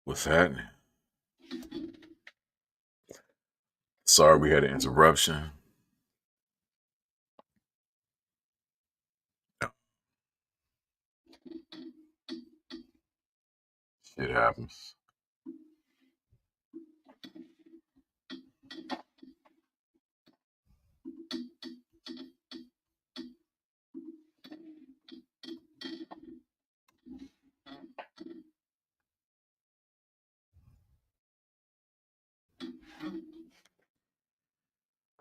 What's happening? Sorry we had an interruption. Shit happens.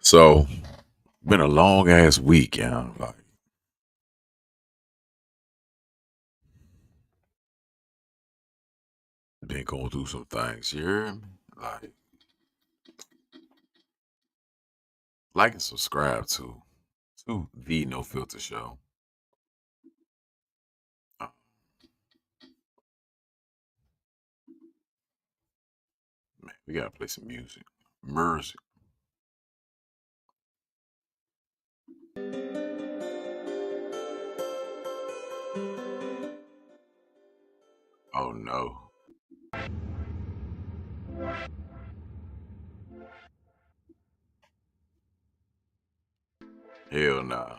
So, been a long ass week, yeah. Like, been going through some things. You hear me? Like and subscribe to the No Filter Show. Uh, Man, we gotta play some music. Music. Oh no. Hell nah.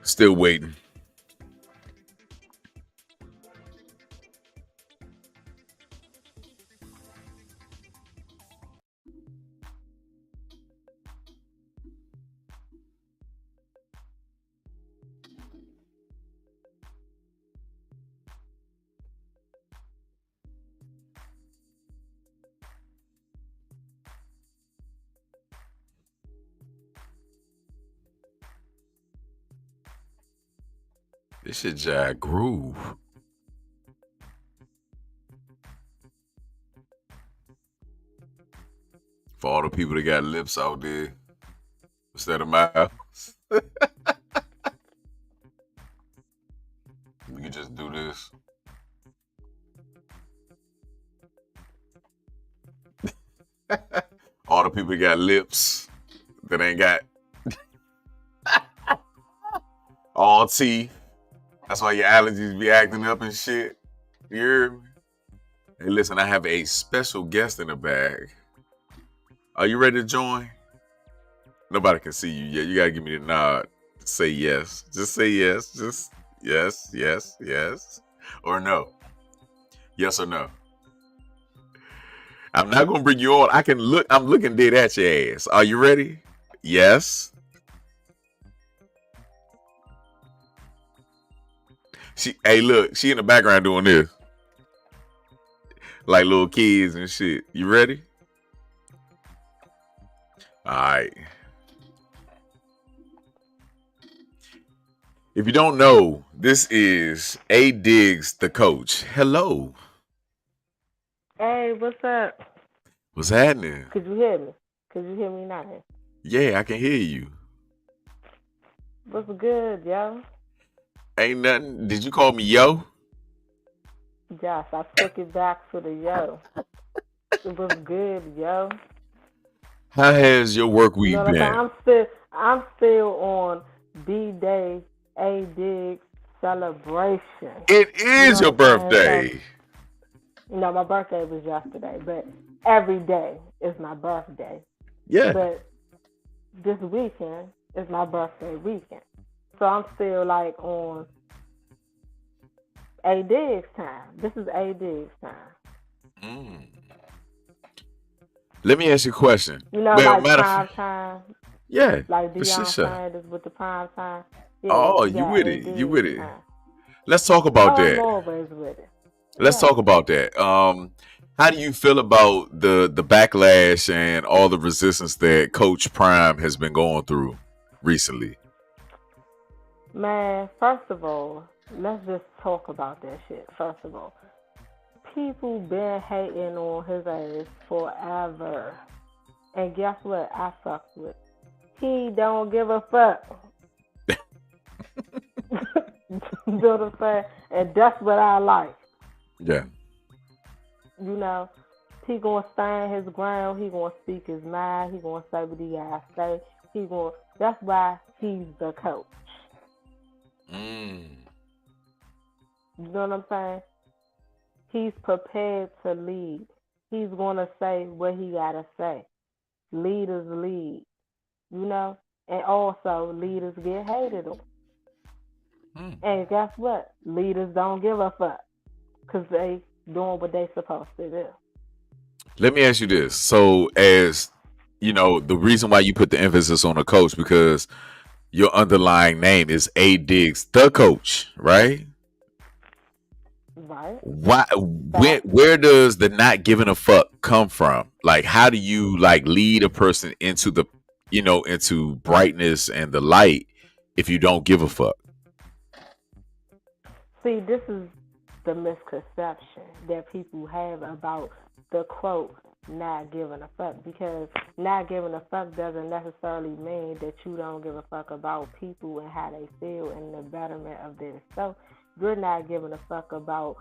Still waiting. This shit Jack Groove. For all the people that got lips out there instead of mouths. We can just do this. All the people that got lips that ain't got all teeth. That's why your allergies be acting up and shit. You hear me? Hey, listen, I have a special guest in the bag. Are you ready to join? Nobody can see you yet. You gotta give me the nod. Say yes. Just say yes. Just yes, yes, yes. Or no. Yes or no. I'm not gonna bring you on. I'm looking dead at your ass. Are you ready? Yes. Hey, look, she in the background doing this. Like little kids and shit. You ready? All right. If you don't know, this is A Diggs, the coach. Hello. Hey, what's up? What's happening? Could you hear me? Could you hear me now? Yeah, I can hear you. What's good, yo? Ain't nothing. Did you call me yo? Josh, I took it back to the yo. It was good, yo. How has your work You week know what I'm been? saying? I'm still on B-Day, A Dig celebration. It You know is your what I'm saying? birthday. So, my birthday was yesterday, but every day is my birthday. Yeah. But this weekend is my birthday weekend. So I'm still like on A Diggs time. This is A Diggs time. Mm. Let me ask you a question. You know, Well, like matter of prime fact, time, yeah, like for Deion sure. Sanders with the prime time. Yeah, Oh, we you got with A it. You Diggs with it. time. Let's talk about Oh, I'm that. always with it. Let's Yeah. talk about that. How do you feel about the backlash and all the resistance that Coach Prime has been going through recently? Man, first of all, let's just talk about that shit. First of all, people been hating on his ass forever. And guess what? I fucked with. He don't give a fuck. You know what I'm saying? And that's what I like. Yeah. You know, he gonna stand his ground. He gonna speak his mind. He gonna say what he gotta say. He gonna. That's why he's the coach. Mm. You know what I'm saying? He's prepared to lead. He's gonna say what he gotta say. Leaders lead. You know, and also leaders get hated on. And guess what? Leaders don't give a fuck because they doing what they supposed to do. Let me ask you this. So, as you know, the reason why you put the emphasis on the coach because your underlying name is A Diggs, the coach, right? Right? Why? Where does the not giving a fuck come from? Like, how do you like lead a person into the, into brightness and the light if you don't give a fuck? See, this is the misconception that people have about the quote not giving a fuck, because not giving a fuck doesn't necessarily mean that you don't give a fuck about people and how they feel and the betterment of their self. You're not giving a fuck about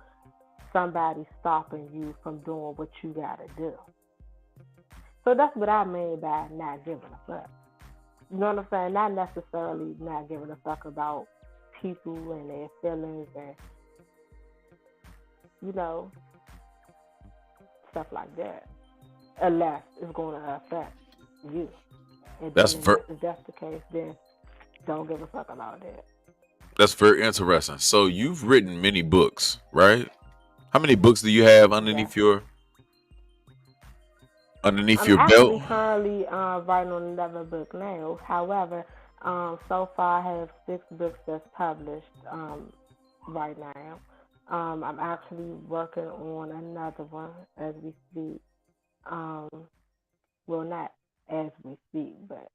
somebody stopping you from doing what you gotta do. So that's what I mean by not giving a fuck. You know what I'm saying? Not necessarily not giving a fuck about people and their feelings and, stuff like that. Unless it's going to affect you. And That's if that's the case, then don't give a fuck about that. That's very interesting. So you've written many books, right? How many books do you have underneath your I'm belt? actually currently writing on another book now. However, so far I have 6 books that's published right now. I'm actually working on another one as we speak. Well, not as we speak, but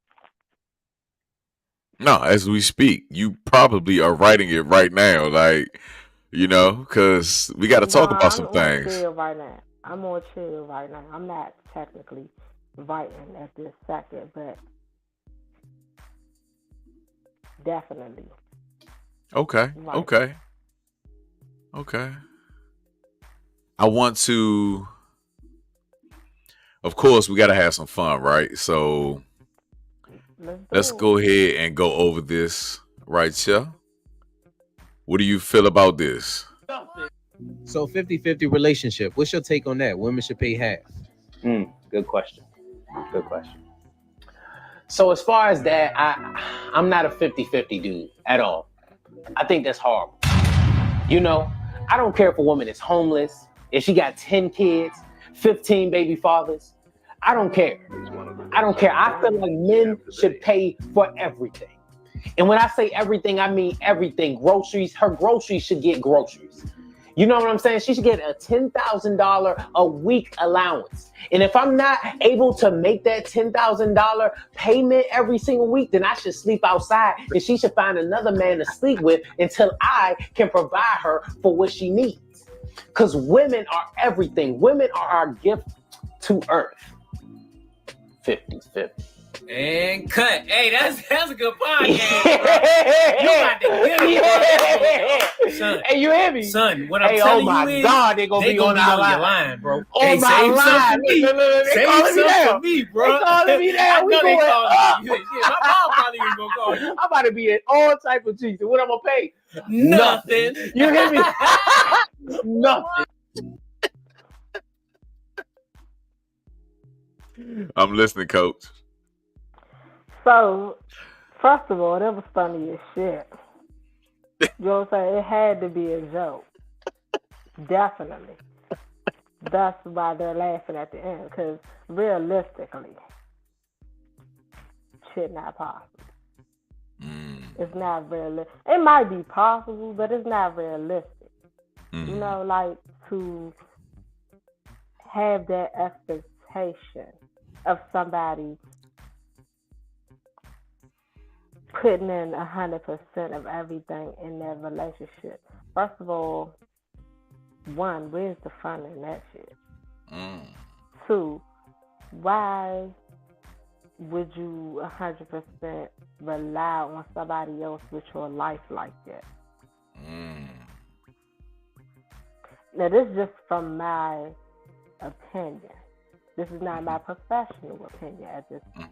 No, as we speak, you probably are writing it right now, like because we got to no, talk about I'm some on things. chill right now. I'm on chill right now. I'm not technically writing at this second, but definitely. Okay, Right. okay. I want to. Of course, we got to have some fun, right? So let's go ahead and go over this right here. What do you feel about this? So 50-50 relationship. What's your take on that? Women should pay half. Good question. So as far as that, I'm not a 50-50 dude at all. I think that's horrible. I don't care if a woman is homeless, if she got 10 kids, 15 baby fathers. I don't care. I feel like men should pay for everything. And when I say everything, I mean everything. Groceries, her groceries should get groceries. You know what I'm saying? She should get a $10,000 a week allowance. And if I'm not able to make that $10,000 payment every single week, then I should sleep outside and she should find another man to sleep with until I can provide her for what she needs. Because women are everything. Women are our gift to earth. 50-50. And cut. Hey, that's a good podcast, bro. You about to get it, son. Hey, you hear me? Son, what I'm telling you is, God, they gonna be on our line, bro. On my line. Save some for me, bro. They calling me down. I know they calling you. Yeah, my mom probably even gonna call you. I'm about to be in all type of cheese. What I'm gonna pay? Nothing. You hear me? Nothing. I'm listening, Coach. So, first of all, that was funny as shit. You know what I'm saying? It had to be a joke. Definitely. That's why they're laughing at the end, because realistically, shit not possible. It's not realistic. It might be possible, but it's not realistic. You know, like to have that expectation of somebody putting in 100% of everything in that relationship. First of all, one, where's the fun in that shit? Two, why would you 100% rely on somebody else with your life like that? Now, this is just from my opinion. This is not my professional opinion at this point.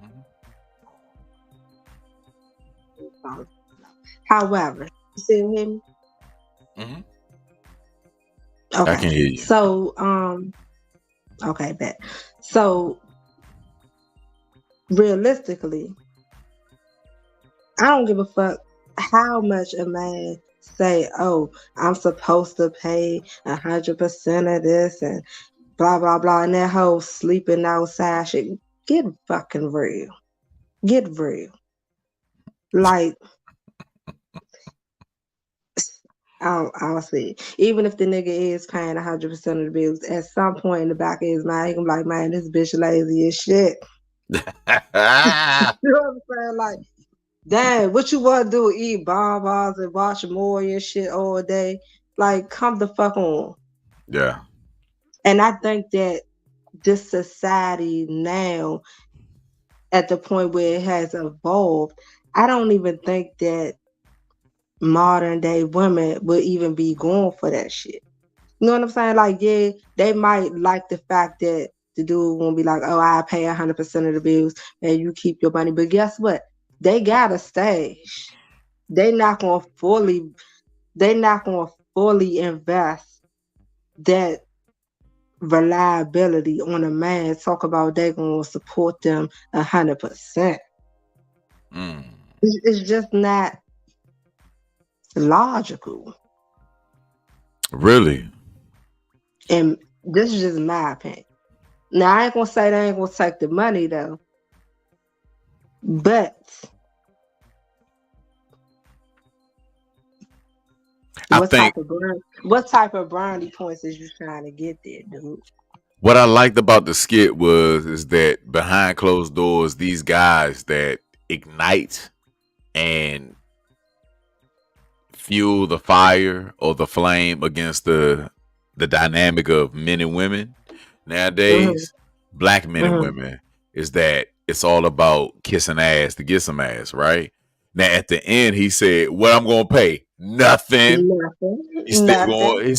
However, you still hear me? Okay. I can hear you. So, okay, bet. So, realistically, I don't give a fuck how much a man say, oh, I'm supposed to pay 100% of this and blah, blah, blah, and that whole sleeping outside shit. Get fucking real. Get real. Like, honestly, even if the nigga is paying 100% of the bills, at some point in the back of his mind, he gonna be like, man, this bitch lazy as shit. You know what I'm saying? Like, damn, what you want to do? Eat bonbons and watch Maury and shit all day? Like, come the fuck on. Yeah. And I think that this society now, at the point where it has evolved, I don't even think that modern day women would even be going for that shit. You know what I'm saying? Like, yeah, they might like the fact that the dude won't be like, oh, I pay 100% of the bills and you keep your money. But guess what? They got a stage. They're not gonna fully invest that reliability on a man. Talk about they gonna support them 100%. It's just not logical. Really? And this is just my opinion. Now, I ain't gonna say they ain't gonna take the money though, but what type of brownie points is you trying to get there, dude? What I liked about the skit is that behind closed doors, these guys that ignite and fuel the fire or the flame against the dynamic of men and women nowadays, black men and women, is that it's all about kissing ass to get some ass, right? Now at the end, he said, "What I'm gonna pay? Nothing. He's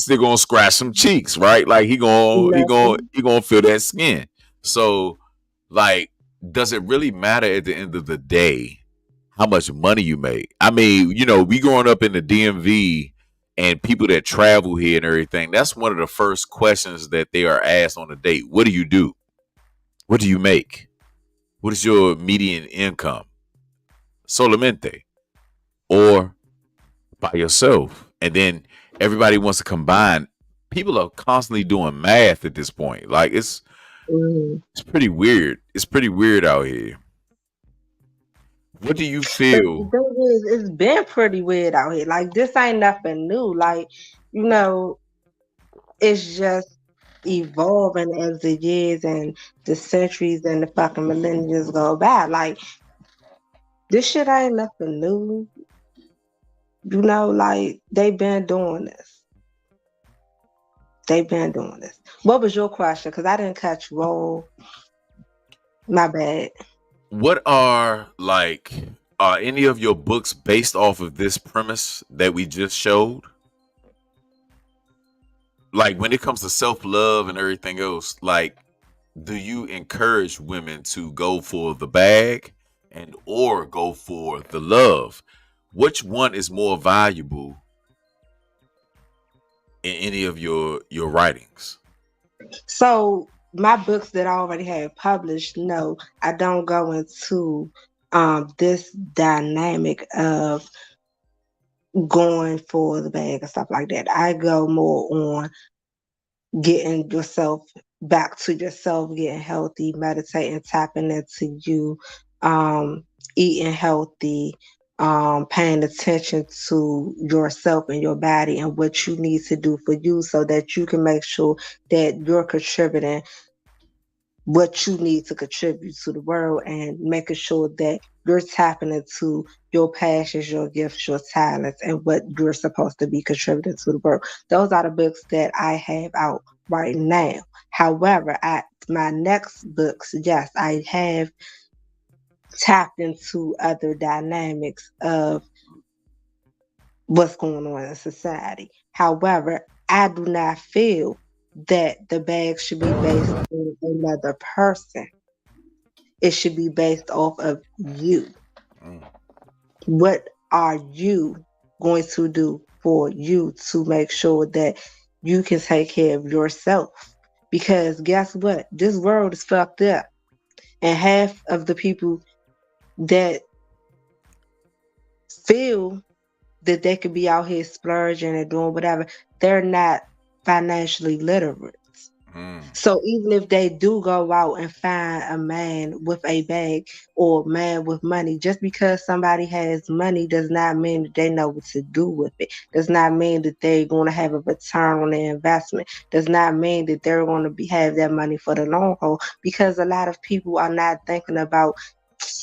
still gonna scratch some cheeks, right? Like he gonna feel that skin. So, like, does it really matter at the end of the day how much money you make? I mean, you know, we growing up in the DMV and people that travel here and everything, that's one of the first questions that they are asked on a date. What do you do? What do you make? What is your median income? Solamente. Or by yourself. And then everybody wants to combine. People are constantly doing math at this point. Like it's pretty weird. It's pretty weird out here. What do you feel? The thing is, it's been pretty weird out here. Like, this ain't nothing new. Like, you know, it's just evolving as the years and the centuries and the fucking millennia go by. Like, this shit ain't nothing new. You know, like, they've been doing this. What was your question? Because I didn't catch roll. My bad. What are any of your books based off of this premise that we just showed? Like, when it comes to self-love and everything else, like, do you encourage women to go for the bag and or go for the love? Which one is more valuable in any of your writings? So my books that I already have published, no, I don't go into this dynamic of going for the bag and stuff like that. I go more on getting yourself back to yourself, getting healthy, meditating, tapping into you, eating healthy, paying attention to yourself and your body and what you need to do for you so that you can make sure that you're contributing what you need to contribute to the world and making sure that you're tapping into your passions, your gifts, your talents, and what you're supposed to be contributing to the world. Those are the books that I have out right now. However, my next books, yes, I have tapped into other dynamics of what's going on in society. However, I do not feel that the bag should be based on another person. It should be based off of you. Mm. What are you going to do for you to make sure that you can take care of yourself? Because guess what? This world is fucked up. And half of the people that feel that they could be out here splurging and doing whatever, they're not financially literate. So even if they do go out and find a man with a bag or man with money, just because somebody has money does not mean that they know what to do with it. Does not mean that they're going to have a return on their investment. Does not mean that they're going to have that money for the long haul, because a lot of people are not thinking about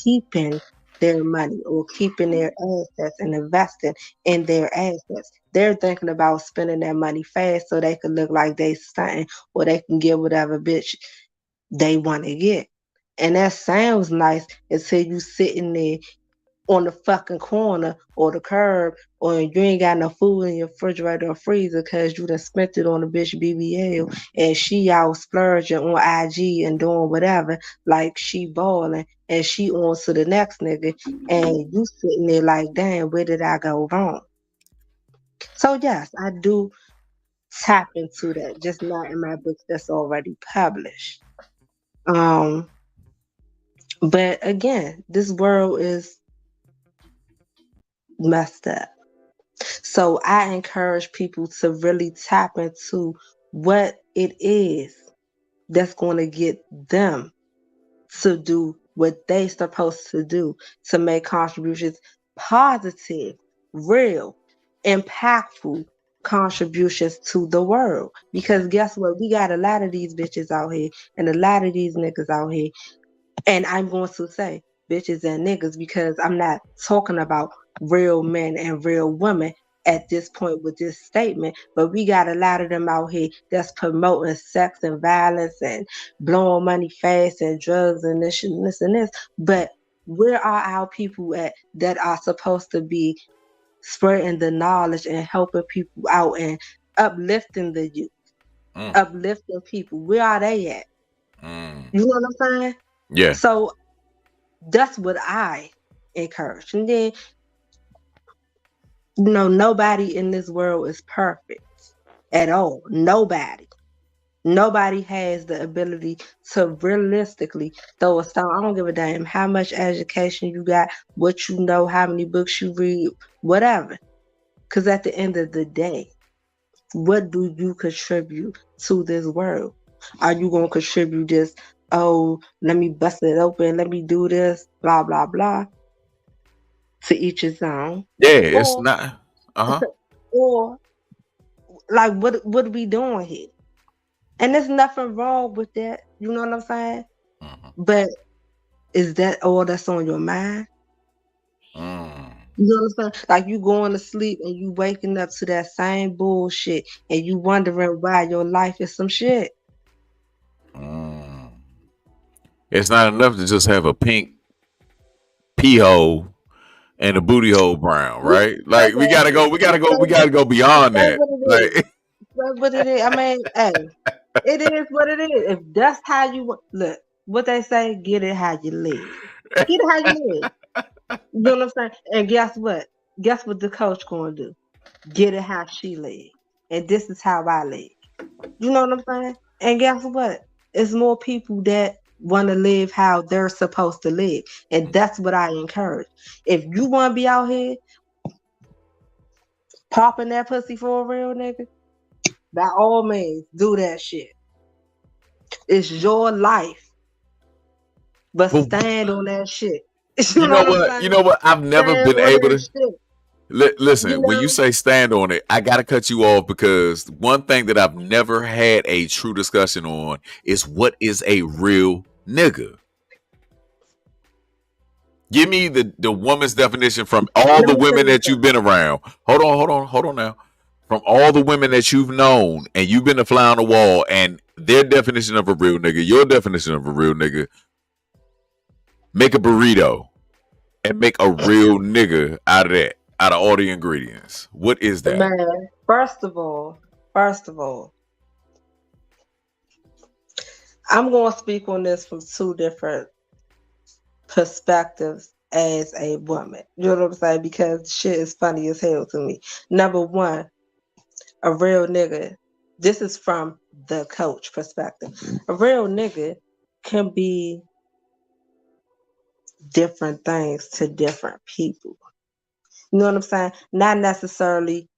keeping their money or keeping their assets and investing in their assets. They're thinking about spending their money fast so they can look like they stunting or they can get whatever bitch they want to get. And that sounds nice until you sitting there on the fucking corner or the curb, or you ain't got no food in your refrigerator or freezer because you done spent it on a bitch BBL and she out splurging on IG and doing whatever like she balling and she on to the next nigga, and you sitting there like, damn, where did I go wrong? So yes, I do tap into that, just not in my books that's already published. But again, this world is messed up. So I encourage people to really tap into what it is that's going to get them to do what they supposed to do to make contributions, positive, real, impactful contributions to the world. Because guess what? We got a lot of these bitches out here and a lot of these niggas out here. And I'm going to say bitches and niggas because I'm not talking about real men and real women at this point with this statement, but we got a lot of them out here that's promoting sex and violence and blowing money fast and drugs and this and this and this. But where are our people at that are supposed to be spreading the knowledge and helping people out and uplifting the youth, uplifting people? Where are they at? You know what I'm saying? Yeah. So that's what I encourage. And then, you know, nobody in this world is perfect at all. Nobody has the ability to realistically throw a stone. I don't give a damn how much education you got, what you know, how many books you read, whatever. Because at the end of the day, what do you contribute to this world? Are you going to contribute just, oh, let me bust it open, let me do this, blah, blah, blah? To each his own. Yeah, it's not. Or like, what are we doing here? And there's nothing wrong with that. You know what I'm saying? But is that all that's on your mind? You know what I'm saying? Like you going to sleep and you waking up to that same bullshit and you wondering why your life is some shit. It's not enough to just have a pink pee hole and a booty hole brown, right? Like we gotta go beyond that. Like that's what it is. I mean, hey, it is what it is. If that's how you look, what they say, get it how you live. Get it how you live. You know what I'm saying? And guess what? Guess what the coach gonna do? Get it how she live. And this is how I live. You know what I'm saying? And guess what? It's more people that want to live how they're supposed to live. And that's what I encourage. If you want to be out here popping that pussy for a real nigga, by all means, do that shit. It's your life. But stand on that shit. You know what I'm You saying? know what? I've never Stand been on able that to shit. You listen. When you know? say stand on it, I gotta cut you off because one thing that I've never had a true discussion on is what is a real nigga. Give me the woman's definition from all Let the me tell women you that you've something. been around. Hold on now. From all the women that you've known and you've been a fly on the wall and their definition of a real nigga, your definition of a real nigga, make a burrito and make a real nigga out of that, out of all the ingredients. What is that? Man, first of all, I'm gonna speak on this from two different perspectives as a woman. You know what I'm saying? Because shit is funny as hell to me. Number one, a real nigga. This is from the coach perspective. A real nigga can be different things to different people. You know what I'm saying? Not necessarily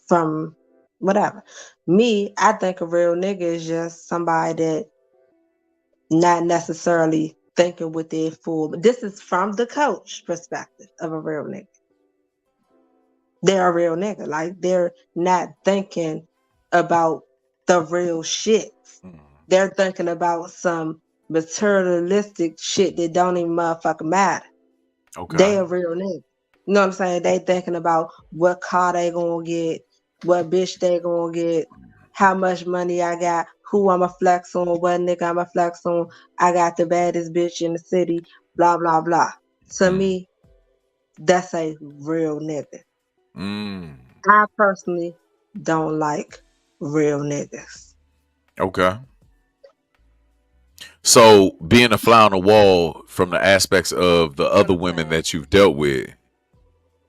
from whatever. Me, I think a real nigga is just somebody that not necessarily thinking with their full. But this is from the coach perspective of a real nigga. They're a real nigga. Like they're not thinking about the real shit. They're thinking about some materialistic shit that don't even motherfucking matter. They Okay. a real nigga. You know what I'm saying? They thinking about what car they gonna get, what bitch they gonna get, how much money I got, who I'ma flex on, what nigga I'ma flex on. I got the baddest bitch in the city, blah blah blah. To me, that's a real nigga. Mm. I personally don't like real niggas. Okay. So being a fly on the wall from the aspects of the You know other what I'm women saying? that you've dealt with,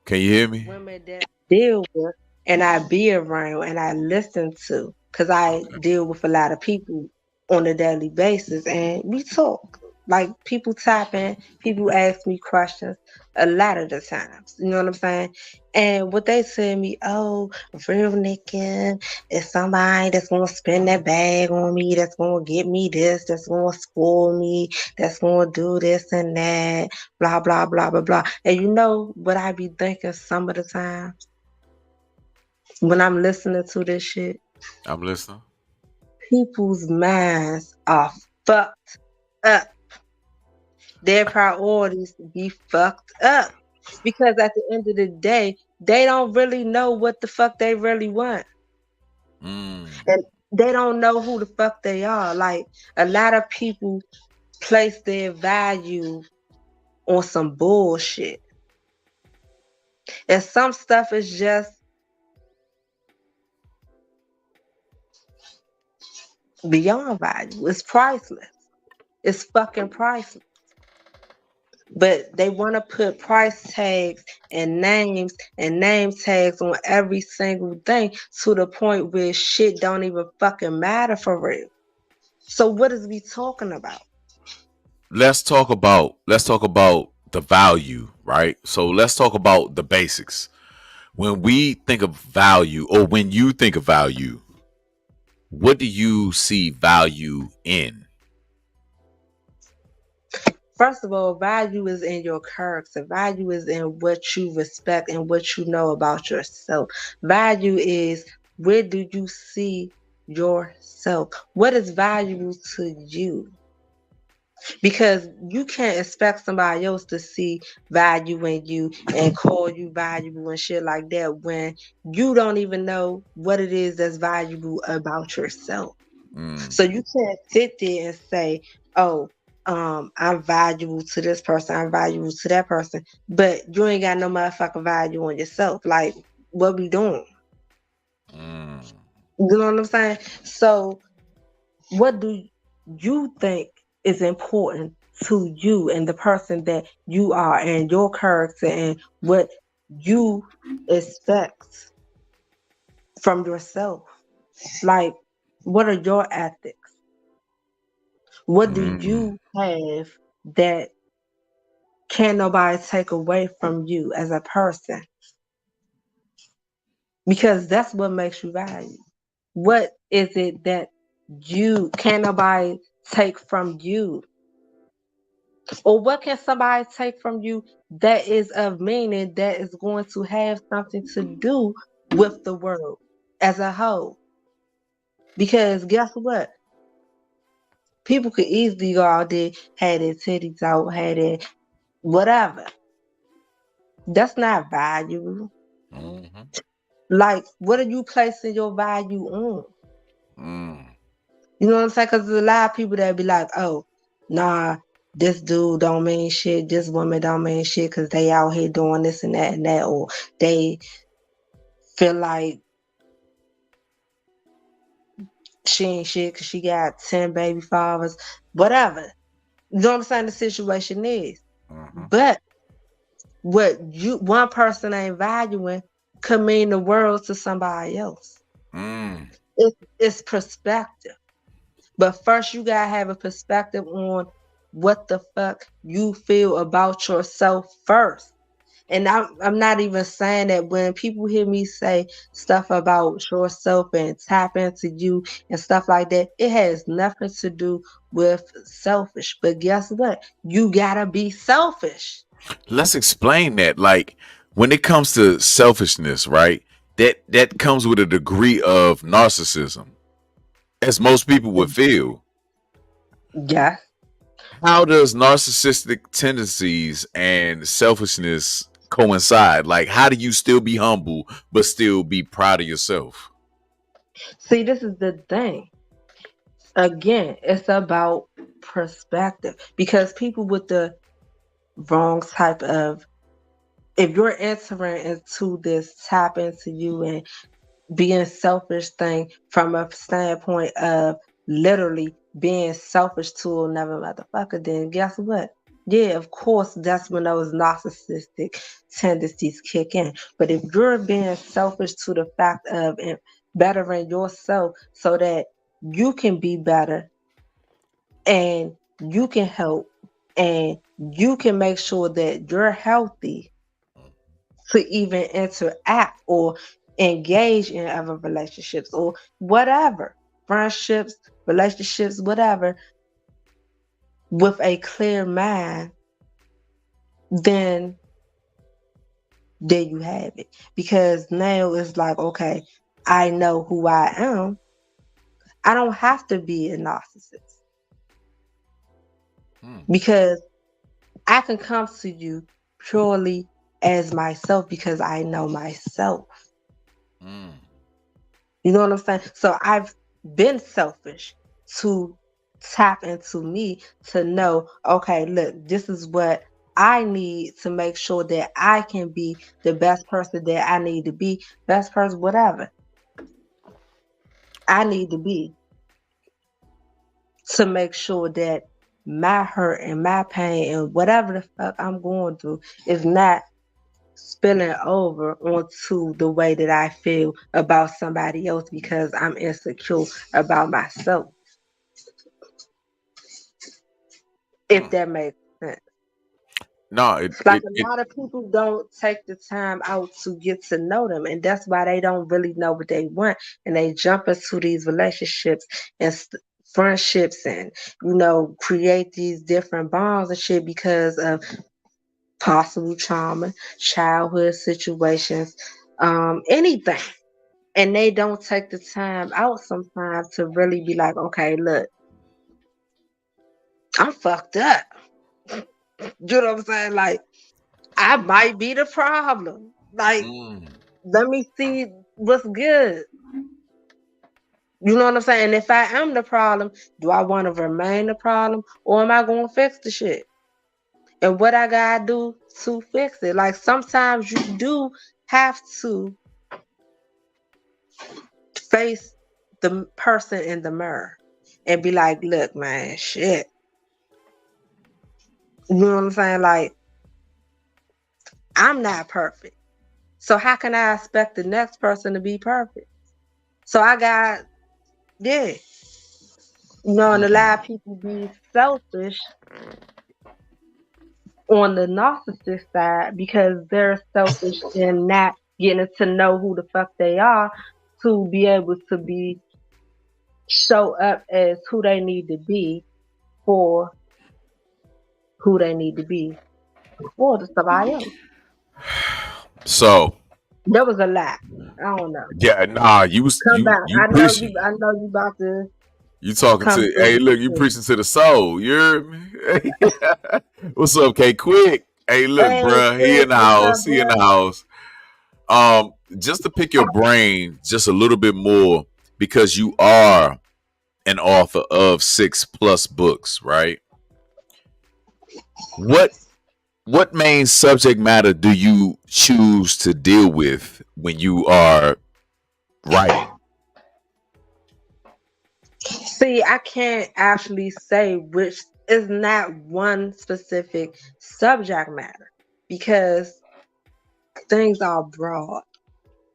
can you hear me? Women that I deal with and I be around and I listen to, because I Okay. deal with a lot of people on a daily basis and we talk. Like people tap in, people ask me questions a lot of the times. You know what I'm saying? And what they say to me, oh, real nigga is somebody that's gonna spend that bag on me, that's gonna get me this, that's gonna spoil me, that's gonna do this and that, blah blah blah blah blah. And you know what I be thinking some of the times when I'm listening to this shit? I'm listening. People's minds are fucked up. Their priorities be fucked up. Because at the end of the day, they don't really know what the fuck they really want. Mm. And they don't know who the fuck they are. Like a lot of people place their value on some bullshit. And some stuff is just beyond value. It's priceless. It's fucking priceless. But they want to put price tags and name tags on every single thing to the point where shit don't even fucking matter for real. So what is we talking about? Let's talk about the value, right? So let's talk about the basics. When we think of value or when you think of value, what do you see value in? First of all, value is in your character. Value is in what you respect and what you know about yourself. Value is where do you see yourself? What is valuable to you? Because you can't expect somebody else to see value in you and call you valuable and shit like that when you don't even know what it is that's valuable about yourself. So you can't sit there and say, oh, I'm valuable to this person, I'm valuable to that person, but you ain't got no motherfucking value on yourself. Like, what we doing? Mm. You know what I'm saying? So what do you think is important to you and the person that you are and your character and what you expect from yourself? Like, what are your ethics? What do Mm. you have that can't nobody take away from you as a person? Because that's what makes you valuable. What is it that you can't nobody take from you? Or what can somebody take from you that is of meaning, that is going to have something to do with the world as a whole? Because guess what? People could easily go out there, have their titties out, have their whatever. That's not valuable. Mm-hmm. Like, what are you placing your value on? Mm. You know what I'm saying? Because there's a lot of people that be like, oh, nah, this dude don't mean shit, this woman don't mean shit because they out here doing this and that, or they feel like she ain't shit because she got 10 baby fathers, whatever. You know what I'm saying? The situation is. Mm-hmm. But what one person ain't valuing could mean the world to somebody else. Mm. It's perspective. But first you gotta have a perspective on what the fuck you feel about yourself first. And I'm not even saying that when people hear me say stuff about yourself and tap into you and stuff like that, it has nothing to do with selfish. But guess what? You gotta be selfish. Let's explain that. Like when it comes to selfishness, right? That comes with a degree of narcissism, as most people would feel. Yeah. How does narcissistic tendencies and selfishness coincide? Like, how do you still be humble but still be proud of yourself? See, this is the thing. Again, it's about perspective because people with the wrong type of, if you're entering into this tap into you and being selfish thing from a standpoint of literally being selfish to another motherfucker, then guess what? Yeah, of course, that's when those narcissistic tendencies kick in. But if you're being selfish to the fact of bettering yourself so that you can be better and you can help and you can make sure that you're healthy to even interact or engage in other relationships or whatever, friendships, relationships, whatever, with a clear mind, then there you have it. Because now it's like, okay, I know who I am. I don't have to be a narcissist because I can come to you purely as myself because I know myself. You know what I'm saying? So I've been selfish to tap into me to know, okay, look, this is what I need to make sure that I can be the best person that I need to be, best person, whatever I need to be to make sure that my hurt and my pain and whatever the fuck I'm going through is not spilling over onto the way that I feel about somebody else because I'm insecure about myself. If that makes sense. No, Like a lot of people don't take the time out to get to know them, and that's why they don't really know what they want, and they jump into these relationships and friendships, and create these different bonds and shit because of possible trauma, childhood situations, anything. And they don't take the time out sometimes to really be like, okay, look, I'm fucked up. You know what I'm saying? Like, I might be the problem. Like, let me see what's good. You know what I'm saying? And if I am the problem, do I want to remain the problem or am I going to fix the shit? And what I got to do to fix it? Like, sometimes you do have to face the person in the mirror and be like, look, man, shit. You know what I'm saying? Like, I'm not perfect. So how can I expect the next person to be perfect? So I got, yeah. And a lot of people be selfish on the narcissist side because they're selfish and not getting to know who the fuck they are to be able to show up as who they need to be for who they need to be or to somebody else. So That was a lot. I don't know. yeah, nah, you was Come back. you I know preaching. you. I know you about to You talking come to? through Hey, look, with you this. preaching to the soul. You heard me? What's up, K? Quick. Hey, look, Hey, bruh, he Chris, in the what's up, house. He in the bro? house. Just to pick your brain just a little bit more because you are an author of 6+ books, right? What main subject matter do you choose to deal with when you are writing? See, I can't actually say which is not one specific subject matter because things are broad.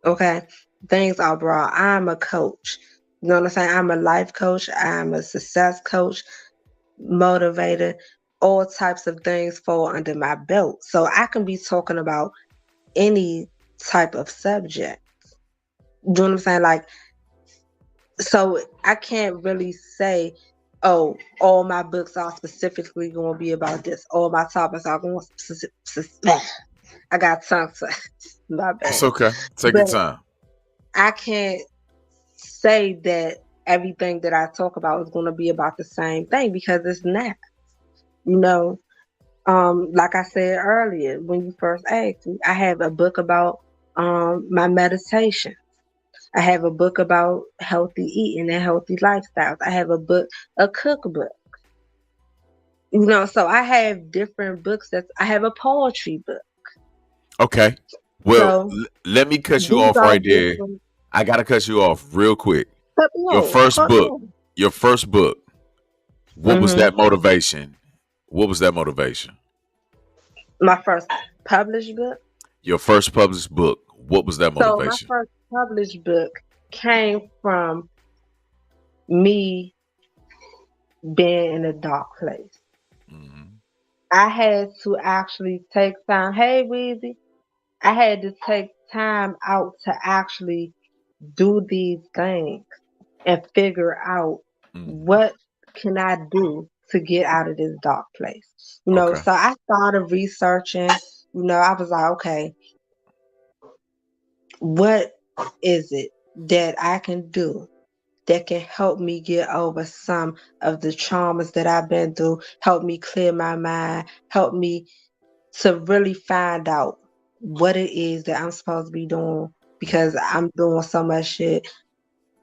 Okay, things are broad. I'm a coach. You know what I'm saying? I'm a life coach. I'm a success coach, motivator. All types of things fall under my belt, so I can be talking about any type of subject. You know what I'm saying? Like, so I can't really say, oh, all my books are specifically going to be about this. All my topics are going to. I got tongue twister. My It's bad. okay. Take your But time. I can't say that everything that I talk about is going to be about the same thing because it's not. You know, like I said earlier when you first asked me, I have a book about my meditation. I have a book about healthy eating and healthy lifestyles. I have a cookbook. You know, so I have different books I have a poetry book. Okay. Well, So let me cut you these off are right there. different. I gotta cut you off real quick. Cut me Your off. first Cut me book. off. Your first book. What was that motivation? What was that motivation? My first published book. Your first published book. What was that So my motivation? first published book came from me being in a dark place. Mhm. I had to actually take time. Hey, Weezy. I had to take time out to actually do these things and figure out Mhm. what can I do to get out of this dark place. You know, Okay. so I started researching. You know, I was like, okay, what is it that I can do that can help me get over some of the traumas that I've been through, help me clear my mind, help me to really find out what it is that I'm supposed to be doing because I'm doing so much shit.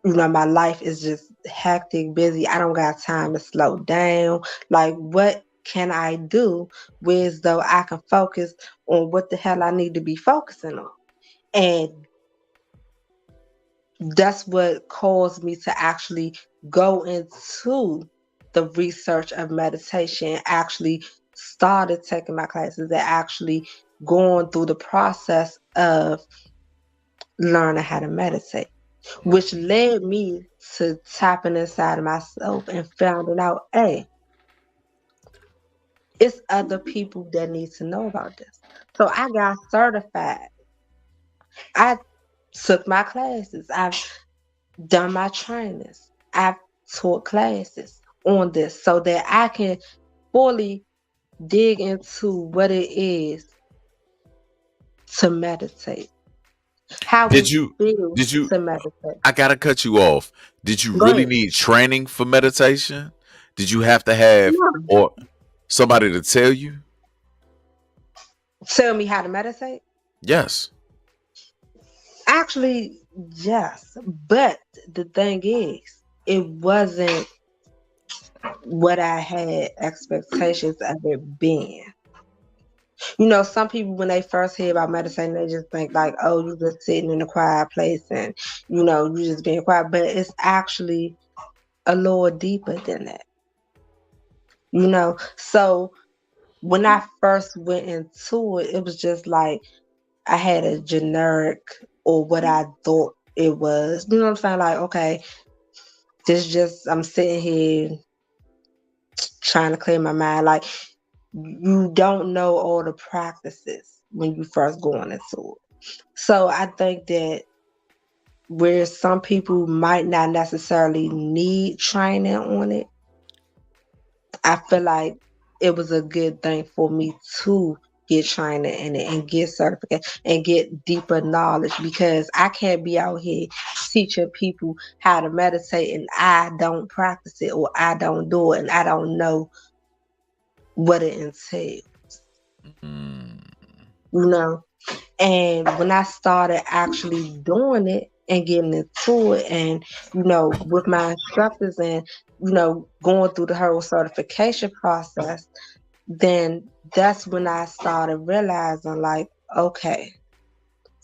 You know, my life is just hectic, busy. I don't got time to slow down. Like, what can I do with though I can focus on what the hell I need to be focusing on? And that's what caused me to actually go into the research of meditation, actually started taking my classes and actually going through the process of learning how to meditate, which led me to tapping inside of myself and finding out, hey, it's other people that need to know about this. So I got certified. I took my classes. I've done my trainings. I've taught classes on this so that I can fully dig into what it is to meditate. How Did it you feels did you to meditate. I gotta cut you off. Did you Go really ahead. need training for meditation? Did you have to have No. or somebody to tell you? Tell me how to meditate? Yes. Actually, yes. But the thing is, it wasn't what I had expectations of it being. You know, some people when they first hear about meditating, they just think like, oh, you just sitting in a quiet place and you know, you just being quiet. But it's actually a little deeper than that. You know, so when I first went into it, it was just like I had a generic or what I thought it was. You know what I'm saying? Like, okay, this just I'm sitting here trying to clear my mind. Like you don't know all the practices when you first going into it. So I think that where some people might not necessarily need training on it, I feel like it was a good thing for me to get training in it and get certificate and get deeper knowledge, because I can't be out here teaching people how to meditate and I don't practice it, or I don't do it, and I don't know what it entails, Mm. you know. And when I started actually doing it and getting into it, and with my instructors, and going through the whole certification process, then that's when I started realizing, like, okay,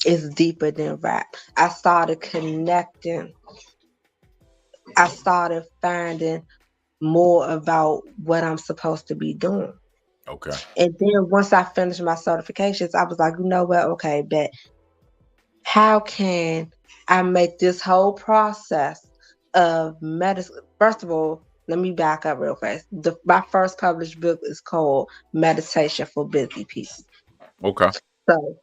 it's deeper than rap. I started connecting. I started finding more about what I'm supposed to be doing. Okay. And then once I finished my certifications, I was like, you know what? Okay, but how can I make this whole process of medicine? First of all, let me back up real fast. My first published book is called Meditation for Busy People. Okay. So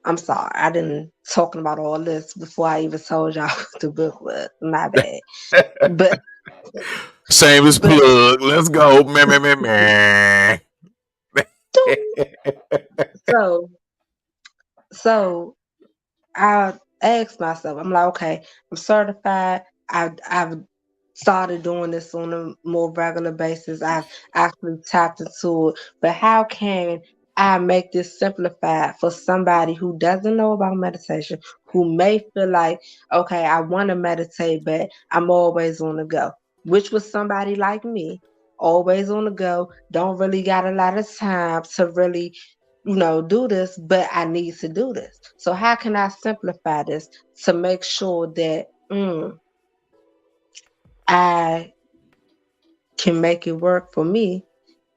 I'm sorry, I didn't talking about all this before I even told y'all what the book was. My bad. But Shameless plug. Let's go. Meh, meh, meh, meh. so I asked myself, I'm like, okay, I'm certified. I've started doing this on a more regular basis. I've actually tapped into it. But how can I make this simplified for somebody who doesn't know about meditation, who may feel like, okay, I want to meditate, but I'm always on the go, which was somebody like me, always on the go, don't really got a lot of time to really do this, but I need to do this. So how can I simplify this to make sure that I can make it work for me,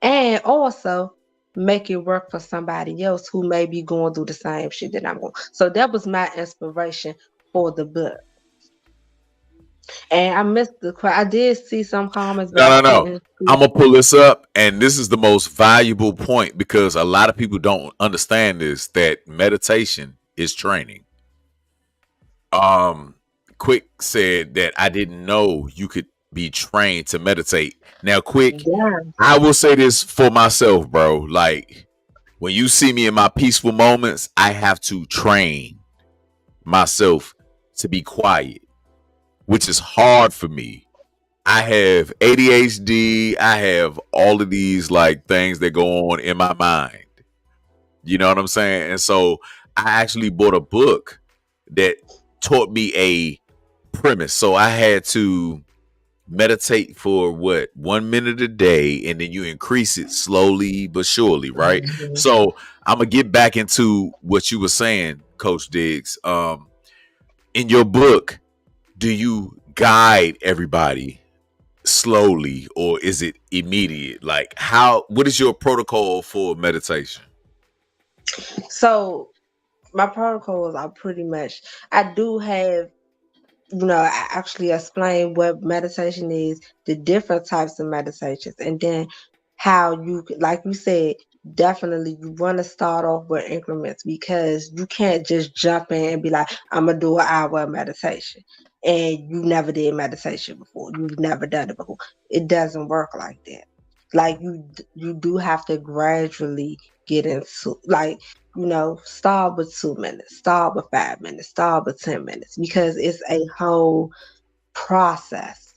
and also make it work for somebody else who may be going through the same shit that I'm going. So that was my inspiration for the book. And I missed I did see some comments, but No. I'm gonna pull this up, and this is the most valuable point, because a lot of people don't understand this, that meditation is training. Quick said that I didn't know you could be trained to meditate. Now, Quick, I will say this for myself, bro. Like, when you see me in my peaceful moments, I have to train myself to be quiet, which is hard for me. I have ADHD. I have all of these like things that go on in my mind. You know what I'm saying? And so I actually bought a book that taught me a premise. So I had to meditate for 1 minute a day, and then you increase it slowly but surely, right? Mm-hmm. So I'm gonna get back into what you were saying, Coach Diggs. In your book, do you guide everybody slowly, or is it immediate? Like, what is your protocol for meditation? So my protocols are pretty much, I do have, I actually explain what meditation is, the different types of meditations, and then how you, like you said, definitely you want to start off with increments, because you can't just jump in and be like, I'm gonna do an hour of meditation, and you never did meditation before, you've never done it before. It doesn't work like that. Like, you do have to gradually get into, like, start with 2 minutes, start with 5 minutes, start with 10 minutes, because it's a whole process.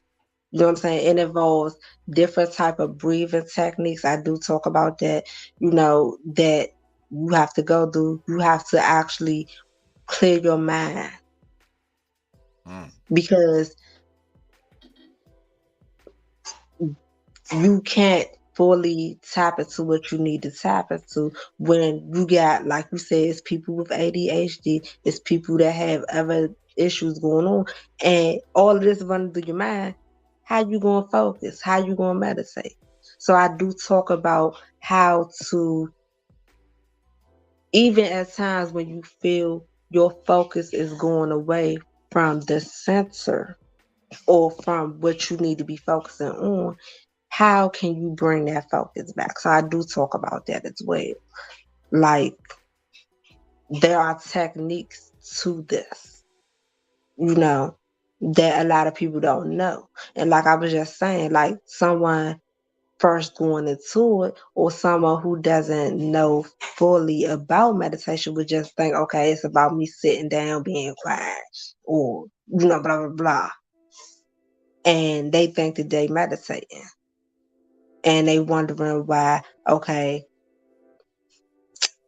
You know what I'm saying? It involves different type of breathing techniques. I do talk about that, that you have to go through. You have to actually clear your mind, because you can't fully tap into what you need to tap into when you got, like you said, it's people with ADHD, it's people that have other issues going on, and all of this running through your mind. How you gonna focus? How you gonna meditate? So I do talk about how to, even at times when you feel your focus is going away from the center or from what you need to be focusing on, how can you bring that focus back? So I do talk about that as well. Like, there are techniques to this, that a lot of people don't know. And like I was just saying, like, someone first going into it, or someone who doesn't know fully about meditation would just think, okay, it's about me sitting down, being quiet, or blah blah blah, and they think that they meditating, and they wondering why. Okay,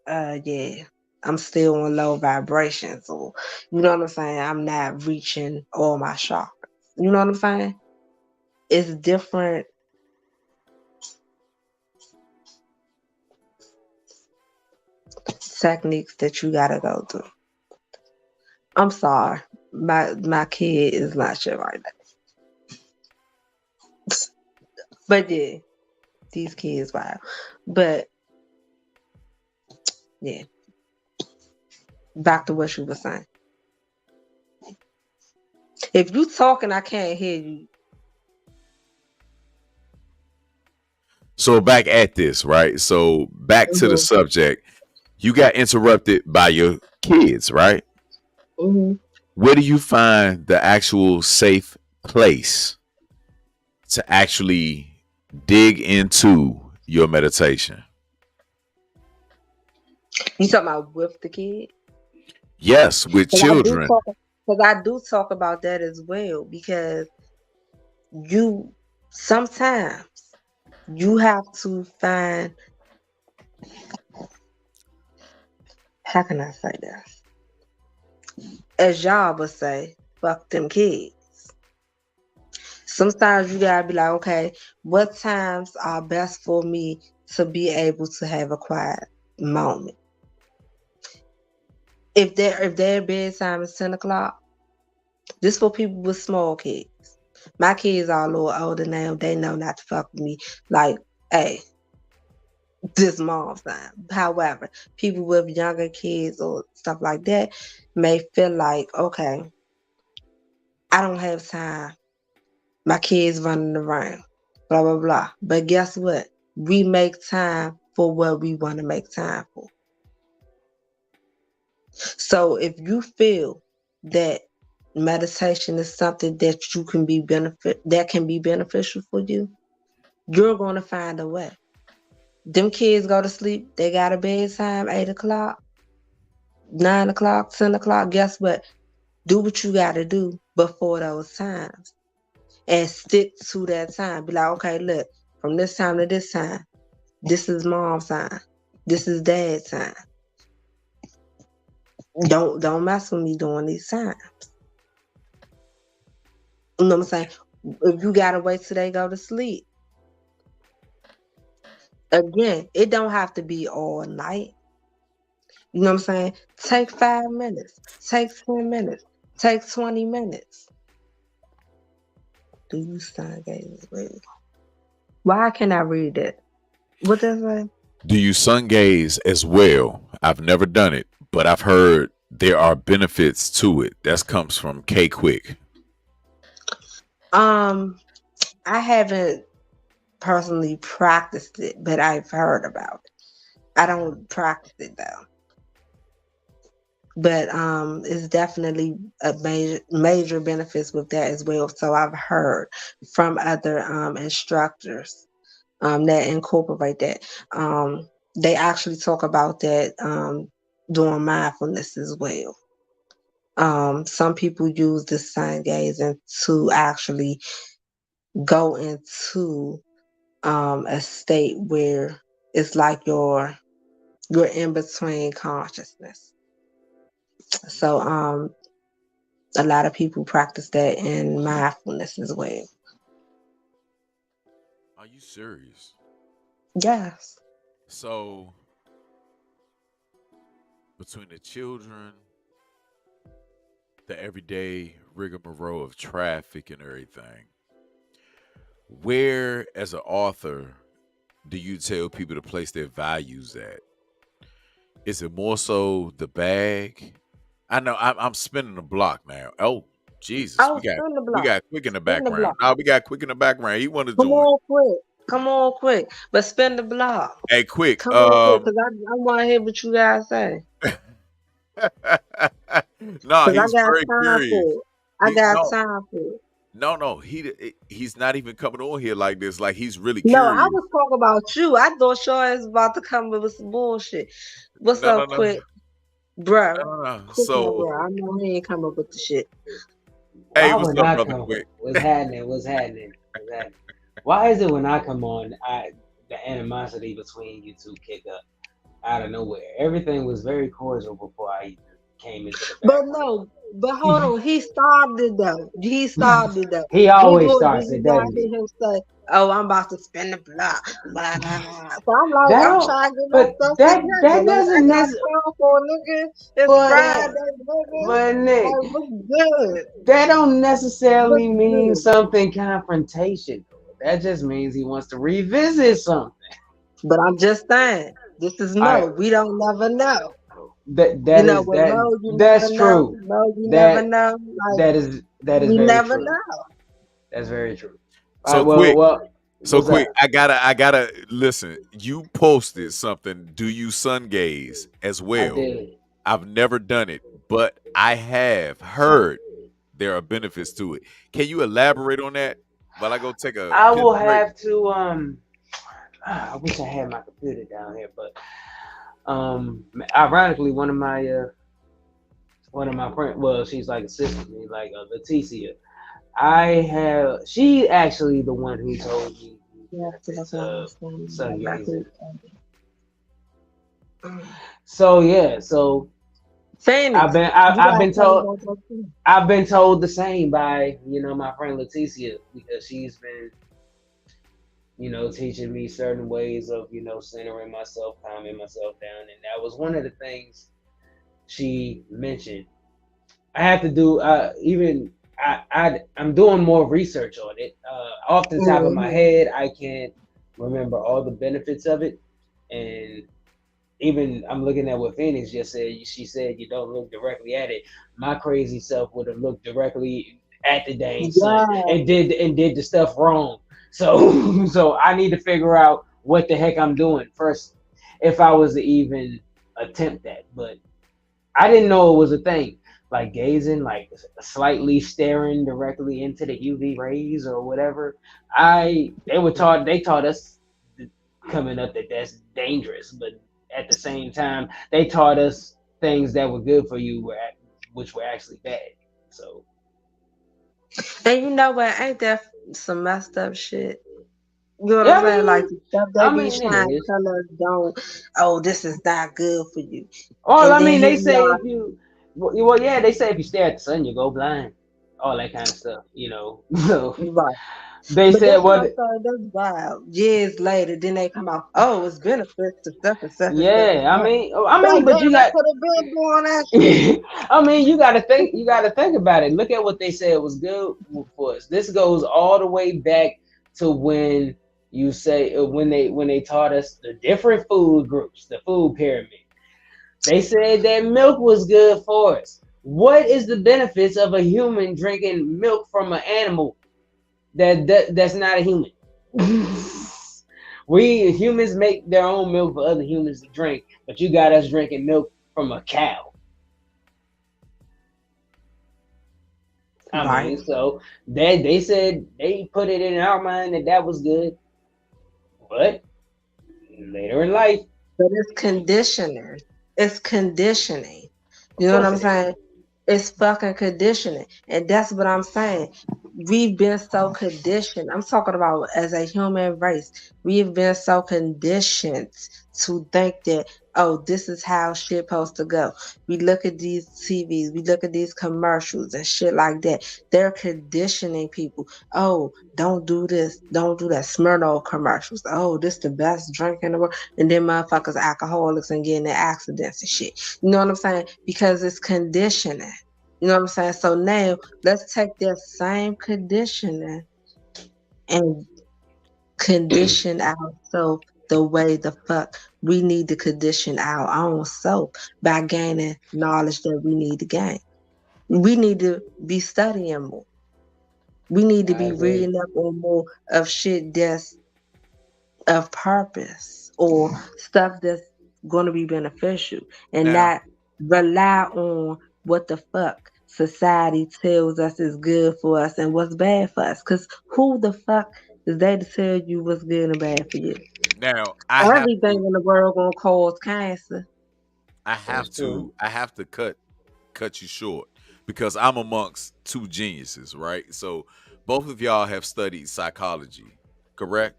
yeah, I'm still on low vibrations, or you know what I'm saying. I'm not reaching all my chakras. You know what I'm saying? It's different techniques that you gotta go through. I'm sorry, my kid is not shit right now, but yeah, these kids wild. But yeah, back to what you were saying. If you talking, I can't hear you. So back at this, right? So back to the Mhm. subject. You got interrupted by your kids, right? Mhm. Where do you find the actual safe place to actually dig into your meditation? You talking about with the kid? Yes, with children. Because I do talk about that as well. Because you sometimes you have to find. How can I say this? As y'all would say, fuck them kids. Sometimes you gotta be like, okay, what times are best for me to be able to have a quiet moment? If their bedtime is 10 o'clock, this for people with small kids. My kids are a little older now. They know not to fuck with me. Like, hey, this mom's time. However, people with younger kids or stuff like that may feel like, okay, I don't have time. My kids running around, blah, blah, blah. But guess what? We make time for what we want to make time for. So if you feel that meditation is something that can be beneficial for you, you're going to find a way. Them kids go to sleep, they got a bedtime, 8 o'clock, 9 o'clock, 10 o'clock. Guess what? Do what you got to do before those times and stick to that time. Be like, okay, look, from this time to this time, this is mom's time. This is dad's time. Don't mess with me during these times. You know what I'm saying? If you gotta wait till they go to sleep. Again, it don't have to be all night. You know what I'm saying? Take 5 minutes. Take 10 minutes. Take 20 minutes. Do you sun gaze? Why can't I read that? What does that say? Do you sun gaze as well? I've never done it, but I've heard there are benefits to it. That comes from K Quick. I haven't personally practiced it, but I've heard about it. I don't practice it though. But it's definitely a major benefits with that as well. So I've heard from other instructors that incorporate that. They actually talk about that doing mindfulness as well. Some people use the sun gazing to actually go into a state where it's like you're in between consciousness. So a lot of people practice that in mindfulness as well. Are you serious? Yes. So between the children, the everyday rigmarole of traffic and everything, where as an author do you tell people to place their values at? Is it more so the bag? I know I'm spinning the block now. Oh Jesus, Oh, we spin the block. got Quick in the Spin the background. block. No, we got Quick in the background. He want to Come join. on, quick. Come on, quick. But spin the block. Hey, Quick. Come on, quick, because I want to hear what you guys say. No, Because I he's got very time curious. for it. I got time for it. No, he's not even coming on here like this. Like he's really No, I curious. was talking about you. I thought your ass was about to come with some bullshit. What's No, no, up, no, Quick? Bruh. no. Quick my So, bro. I know he ain't come up with the shit. hey, Why what's when up, I brother? come? Quick. What's happening? What's happening? What's happening? Why is it when I come on, the animosity between you two kick up out of nowhere? Everything was very cordial before I even came into the But background. no, but hold on. He started though. He started though. He always Before starts did it, you not doesn't hear he? him say, "Oh, I'm about to spin the block"? Blah, blah, blah. So I'm like, That I'm don't, trying to get my but stuff that together. Like I doesn't got necessarily, time for a nigga. It's but Friday, nigga. but Nick, Like what's good? that don't necessarily What's mean good? something confrontation. That just means he wants to revisit something. But I'm just saying, this is I Mo. We don't never know. that You that know, is with that Mo, you that's never know. true. Mo, you never That know. Like that is we very never true. know. That's very true. All So right, well, quick. So what's quick. up? I gotta listen. You posted something. Do you sun gaze as I well? did. I've never done it, but I have heard there are benefits to it. Can you elaborate on that? While I go take a I piss will break. have to I wish I had my computer down here, but ironically one of my friends, well, she's like assisting me, like Leticia. She actually the one who told me Yeah, this that's what I was saying. sun Like, gazing. So yeah, so Phoenix, you I've gotta been tell me told about that too. I've been told the same by my friend Leticia, because she's been teaching me certain ways of centering myself, calming myself down, and that was one of the things she mentioned. I have to do I'm doing more research on it. Off the top of my Mhm. head, I can't remember all the benefits of it, and even I'm looking at what Phoenix just said. She said you don't look directly at it. My crazy self would have looked directly at the dang sun Yeah. and did the stuff wrong. So so I need to figure out what the heck I'm doing first if I was to even attempt that. But I didn't know it was a thing. Like gazing, like slightly staring directly into the UV rays or whatever. They taught us coming up that that's dangerous, but at the same time, they taught us things that were good for you, which were actually bad. So And you know what? Ain't that some messed up shit? You know what yeah, I'm saying? Like the stuff they be it trying to is. tell us don't. Oh, this is not good for you. Well, And I then mean, here they we say are. if you, well, yeah, they say if you stare at the sun, you go blind. All that kind of stuff, So Right. they But said, that's what well, I'm saying. That's wild. Years later, then they come out. Oh, it's benefits to such and such and such and yeah, such. I mean, Like, but you damn, I got, could have been doing that shit. I mean, you got to think about it. Look at what they said was good for us. This goes all the way back to when you say when they taught us the different food groups, the food pyramid. They said that milk was good for us. What is the benefits of a human drinking milk from an animal that's not a human? We humans make their own milk for other humans to drink, but you got us drinking milk from a cow. I Right. mean, so they said they put it in our mind that was good, but later in life, But it's conditioning. It's conditioning. of You know what course I'm it is. saying? It's fucking conditioning. And that's what I'm saying. We've been so conditioned. I'm talking about as a human race. We've been so conditioned to think that, oh, this is how shit supposed to go. We look at these TVs, we look at these commercials and shit like that. They're conditioning people. Oh, don't do this, don't do that. Smirnoff commercials. Oh, this the best drink in the world. And then motherfuckers alcoholics and getting in accidents and shit. You know what I'm saying? Because it's conditioning. You know what I'm saying? So now let's take that same conditioning and condition ourselves the way the fuck we need to condition our own self by gaining knowledge that we need to gain. We need to be studying more. We need to I be agree. reading up on more of shit that's of purpose or stuff that's going to be beneficial and Now, not rely on what the fuck society tells us is good for us and what's bad for us. Because who the fuck is they to tell you what's good and bad for you? Now I have Everything to in the world gonna cause cancer. That's true. I have to cut you short because I'm amongst two geniuses, right? So both of y'all have studied psychology, correct?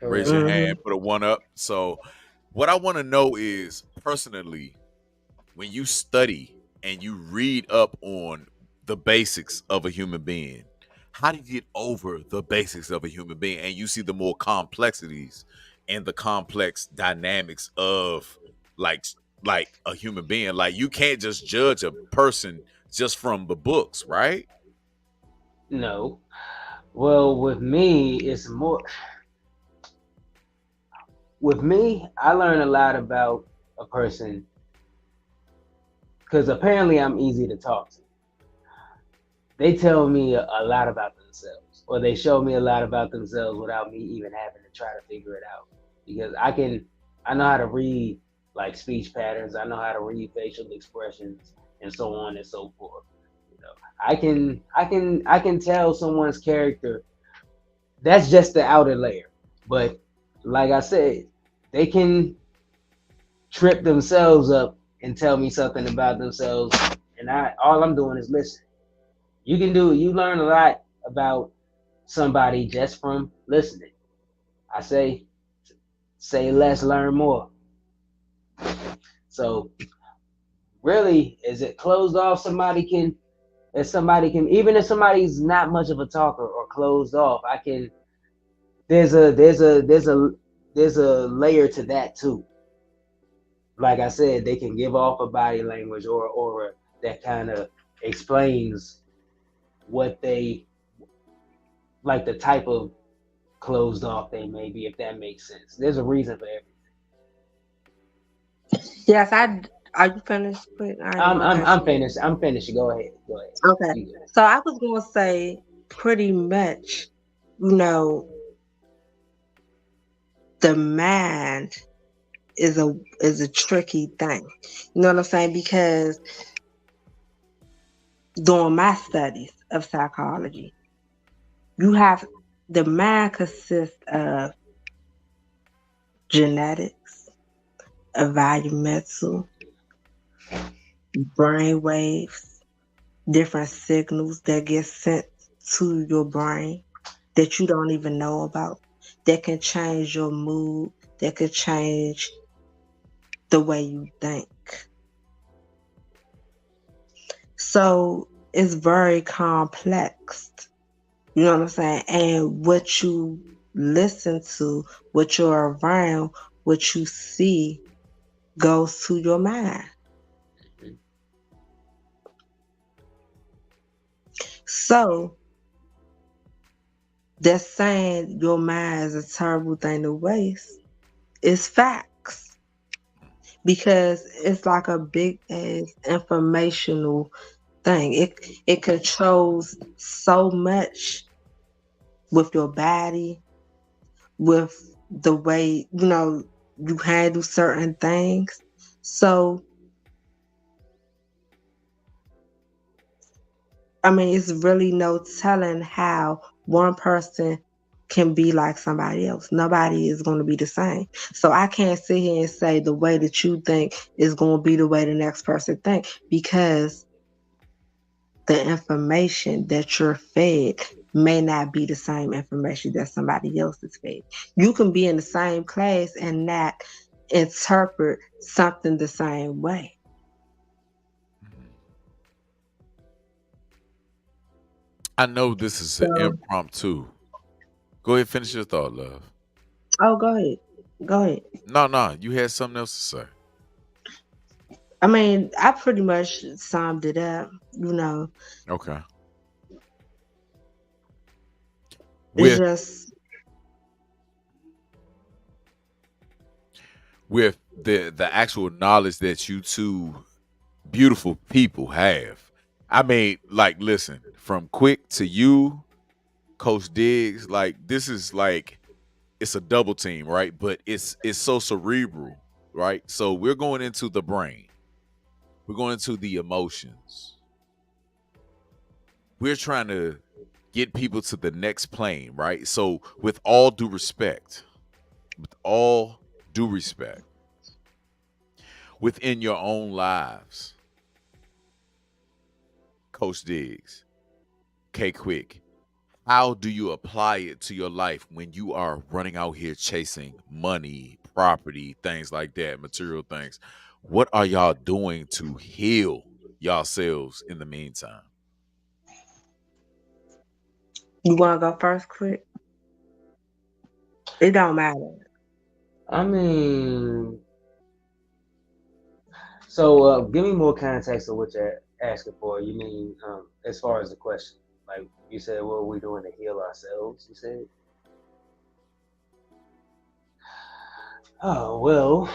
Raise Correct. your Hmm. hand, put a one up. So what I want to know is personally, when you study and you read up on the basics of a human being, how do you get over the basics of a human being and you see the more complexities and the complex dynamics of like like a human being? Like you can't just judge a person just from the books, right? No. Well, with me, it's more. With me, I learn a lot about a person because apparently I'm easy to talk to. They tell me a lot about themselves, or they show me a lot about themselves without me even having to try to figure it out. Because I know how to read like speech patterns. I know how to read facial expressions, and so on and so forth. You know, I can tell someone's character. That's just the outer layer, but like I said, they can trip themselves up and tell me something about themselves, and I all I'm doing is listening. You learn a lot about somebody just from listening. I say less, learn more. So really, is it closed off? Even if somebody's not much of a talker or closed off, I can there's a layer to that too. Like I said, they can give off a body language or aura that kind of explains what they like, the type of closed off they may be, if that makes sense. There's a reason for everything. Yes, are you finished? Quick, I ain't gonna cut I'm you. finished. I'm finished. Go ahead. Go ahead. Okay, You good. so I was gonna say pretty much, you know, the mind is a tricky thing. You know what I'm saying? Because during my studies of psychology, you have the mind consists of genetics, environmental, brain waves, different signals that get sent to your brain that you don't even know about, that can change your mood, that could change the way you think. So it's very complex. You know what I'm saying? And what you listen to, what you're around, what you see goes to your mind. So that saying your mind is a terrible thing to waste is facts, because it's like a big ass informational thing. It controls so much with your body, with the way you handle certain things. So I mean, it's really no telling how one person can be like somebody else. Nobody is going to be the same. So I can't sit here and say the way that you think is going to be the way the next person think, because the information that you're fed may not be the same information that somebody else is fed. You can be in the same class and not interpret something the same way. I know this is an So, impromptu. Go ahead, finish your thought, love. oh, go ahead. Go ahead. No, you had something else to say. I mean, I pretty much summed it up. Okay. It's With just, the actual knowledge that you two beautiful people have. I mean, like, listen, from Quick to you, Coach Diggs, like this is like it's a double team, right? But it's so cerebral, right? So we're going into the brain. We're going into the emotions. we're trying to get people to the next plane, right? So with all due respect, within your own lives, Coach Diggs, K Quick, how do you apply it to your life when you are running out here chasing money, property, things like that, material things? What are y'all doing to heal yourselves in the meantime? You want to go first, quick? It don't matter. I mean, so give me more context of what you're asking for. You mean as far as the question? Like you said, what are we doing to heal ourselves? You said. Oh well.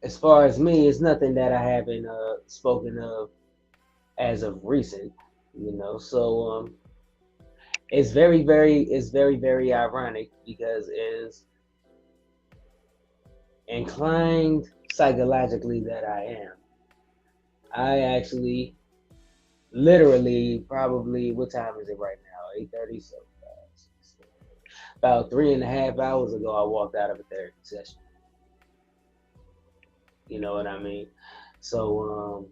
As far as me, it's nothing that I haven't spoken of as of recent, you know. So it's very ironic because as inclined psychologically that I actually literally probably, what time is it right now? 8:30. So about 3.5 hours ago, I walked out of a therapy session. You know what I mean? So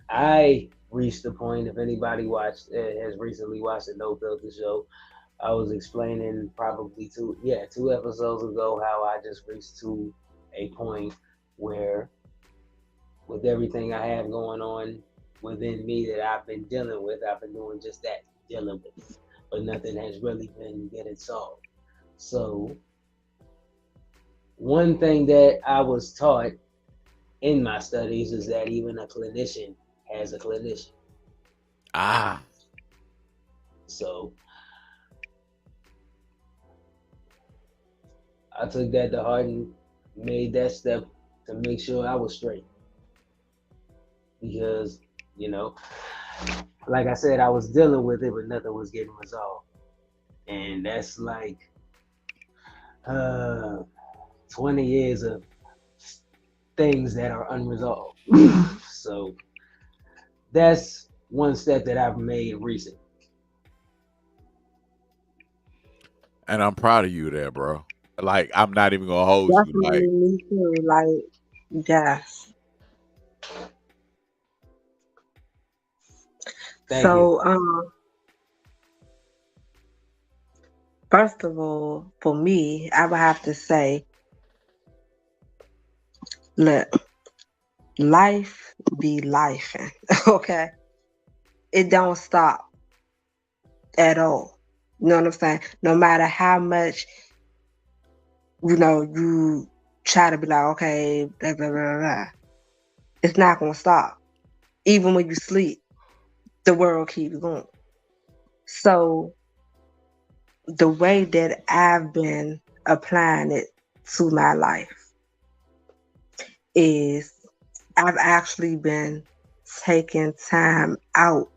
I reached the point. If anybody has recently watched the No Filter show, I was explaining probably two episodes ago how I just reached to a point where, with everything I have going on within me that I've been dealing with, I've been doing just that, dealing with it, but nothing has really been getting solved. So one thing that I was taught in my studies is that even a clinician has a clinician. Ah, So I took that to heart and made that step to make sure I was straight. Because, you know, like I said, I was dealing with it, but nothing was getting resolved. And that's like 20 years of things that are unresolved. So that's one step that I've made recently. and I'm proud of you there, bro. Like, I'm not even gonna hold you. Definitely Like, me too. Like, yes. Thank you. So, first of all, for me, I would have to say, look, life be life, okay? It don't stop at all. You know what I'm saying? No matter how much, you try to be like, okay, blah, blah, blah, blah. It's not going to stop. Even when you sleep, the world keeps going. So the way that I've been applying it to my life is I've actually been taking time out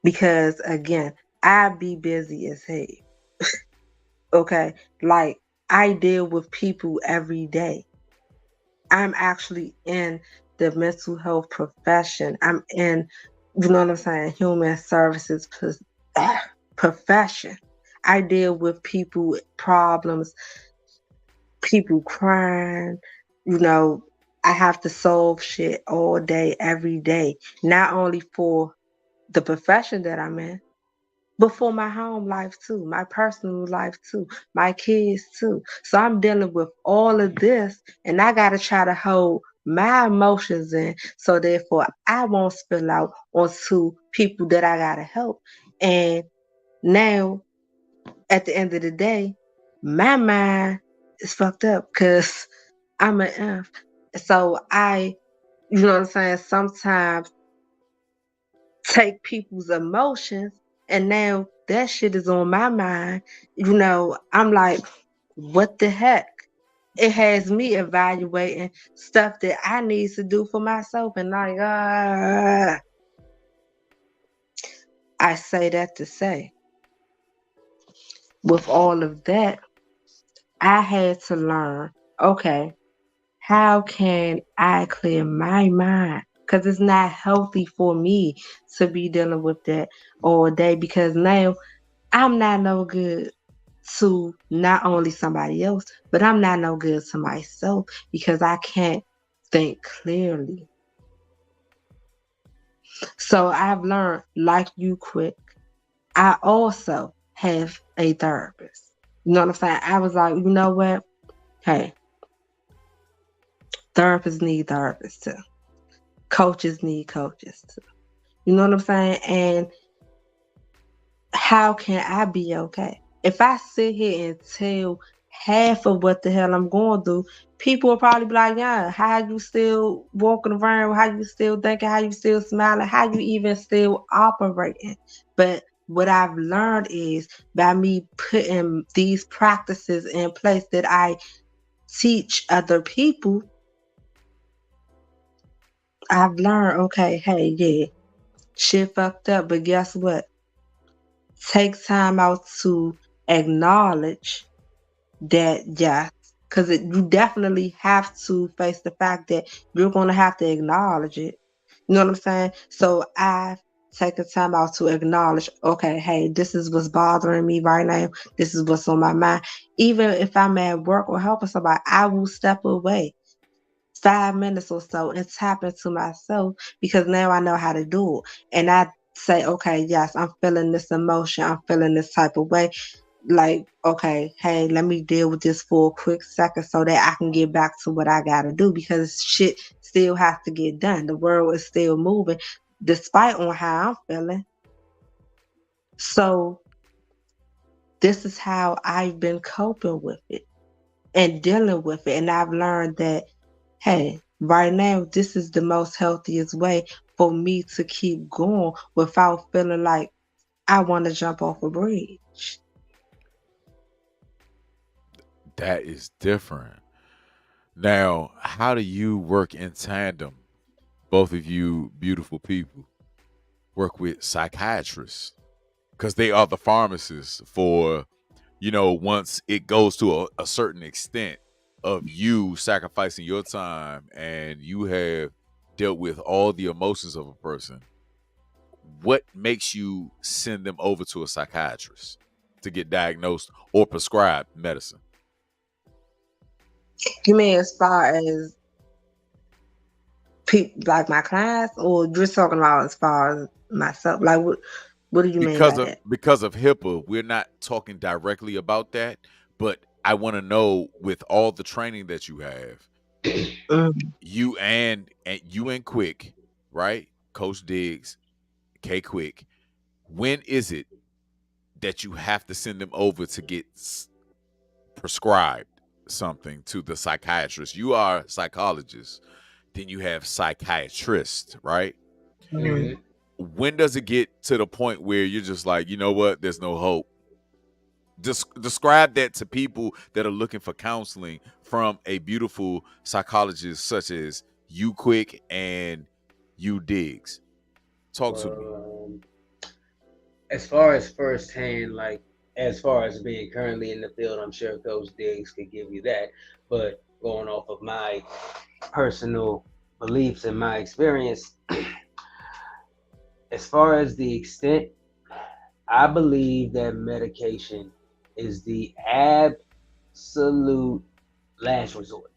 because, again, I be busy as hell. Okay? Like, I deal with people every day. I'm actually in the mental health profession. I'm in, you know what I'm saying, human services profession. I deal with people, problems, people crying, I have to solve shit all day, every day, not only for the profession that I'm in, but for my home life too, my personal life too, my kids too. So I'm dealing with all of this, and I got to try to hold my emotions in so therefore I won't spill out onto people that I got to help. And now, at the end of the day, my mind is fucked up because I'm an F. So you know what I'm saying, sometimes take people's emotions, and now that shit is on my mind. I'm like, what the heck? It has me evaluating stuff that I need to do for myself, and like, I say that to say, with all of that, I had to learn, okay, how can I clear my mind? Because it's not healthy for me to be dealing with that all day, because now I'm not no good to not only somebody else, but I'm not no good to myself because I can't think clearly. So I've learned, like you, Quick, I also have a therapist. You know what I'm saying? I was like, you know what? Hey, therapists need therapists too. Coaches need coaches too. You know what I'm saying? And how can I be okay? If I sit here and tell half of what the hell I'm going through, people will probably be like, yeah, how you still walking around? How you still thinking? How you still smiling? How you even still operating? But what I've learned is by me putting these practices in place that I teach other people, I've learned, okay, hey, yeah, shit fucked up, but guess what? Take time out to acknowledge that, yes, because you definitely have to face the fact that you're going to have to acknowledge it. You know what I'm saying? So I've taken time out to acknowledge, okay, hey, this is what's bothering me right now. This is what's on my mind. Even if I'm at work or helping somebody, I will step away 5 minutes or so and tap into myself, because now I know how to do it. And I say, okay, yes, I'm feeling this emotion. I'm feeling this type of way. Like, okay, hey, let me deal with this for a quick second so that I can get back to what I got to do, because shit still has to get done. The world is still moving despite on how I'm feeling. So this is how I've been coping with it and dealing with it. And I've learned that, hey, right now, this is the most healthiest way for me to keep going without feeling like I want to jump off a bridge. That is different. Now, how do you work in tandem? Both of you beautiful people work with psychiatrists because they are the pharmacists for, once it goes to a certain extent of you sacrificing your time and you have dealt with all the emotions of a person, what makes you send them over to a psychiatrist to get diagnosed or prescribed medicine? You mean as far as people like my clients, or you're talking about as far as myself? Like, what do you mean by that? Because of HIPAA, we're not talking directly about that, but I want to know, with all the training that you have, you and Quick, right? Coach Diggs, K Quick, when is it that you have to send them over to get prescribed something to the psychiatrist? You are a psychologist, then you have psychiatrists, right? Mhm. When does it get to the point where you're just like, you know what, there's no hope? Describe that to people that are looking for counseling from a beautiful psychologist such as you, Quick, and you, Diggs. Talk to me. As far as firsthand, like as far as being currently in the field, I'm sure Coach Diggs could give you that. But going off of my personal beliefs and my experience, as far as the extent, I believe that medication is the absolute last resort.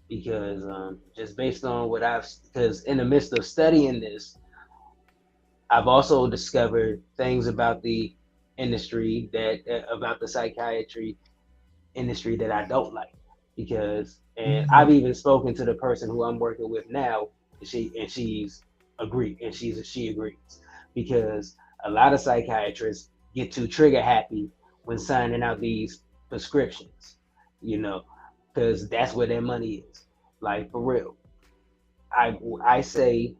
Because just based on what because in the midst of studying this, I've also discovered things about the industry about the psychiatry industry that I don't like. And I've even spoken to the person who I'm working with now, and she's agreed, and she agrees, because a lot of psychiatrists get too trigger happy when signing out these prescriptions, because that's where their money is. Like, for real. I say,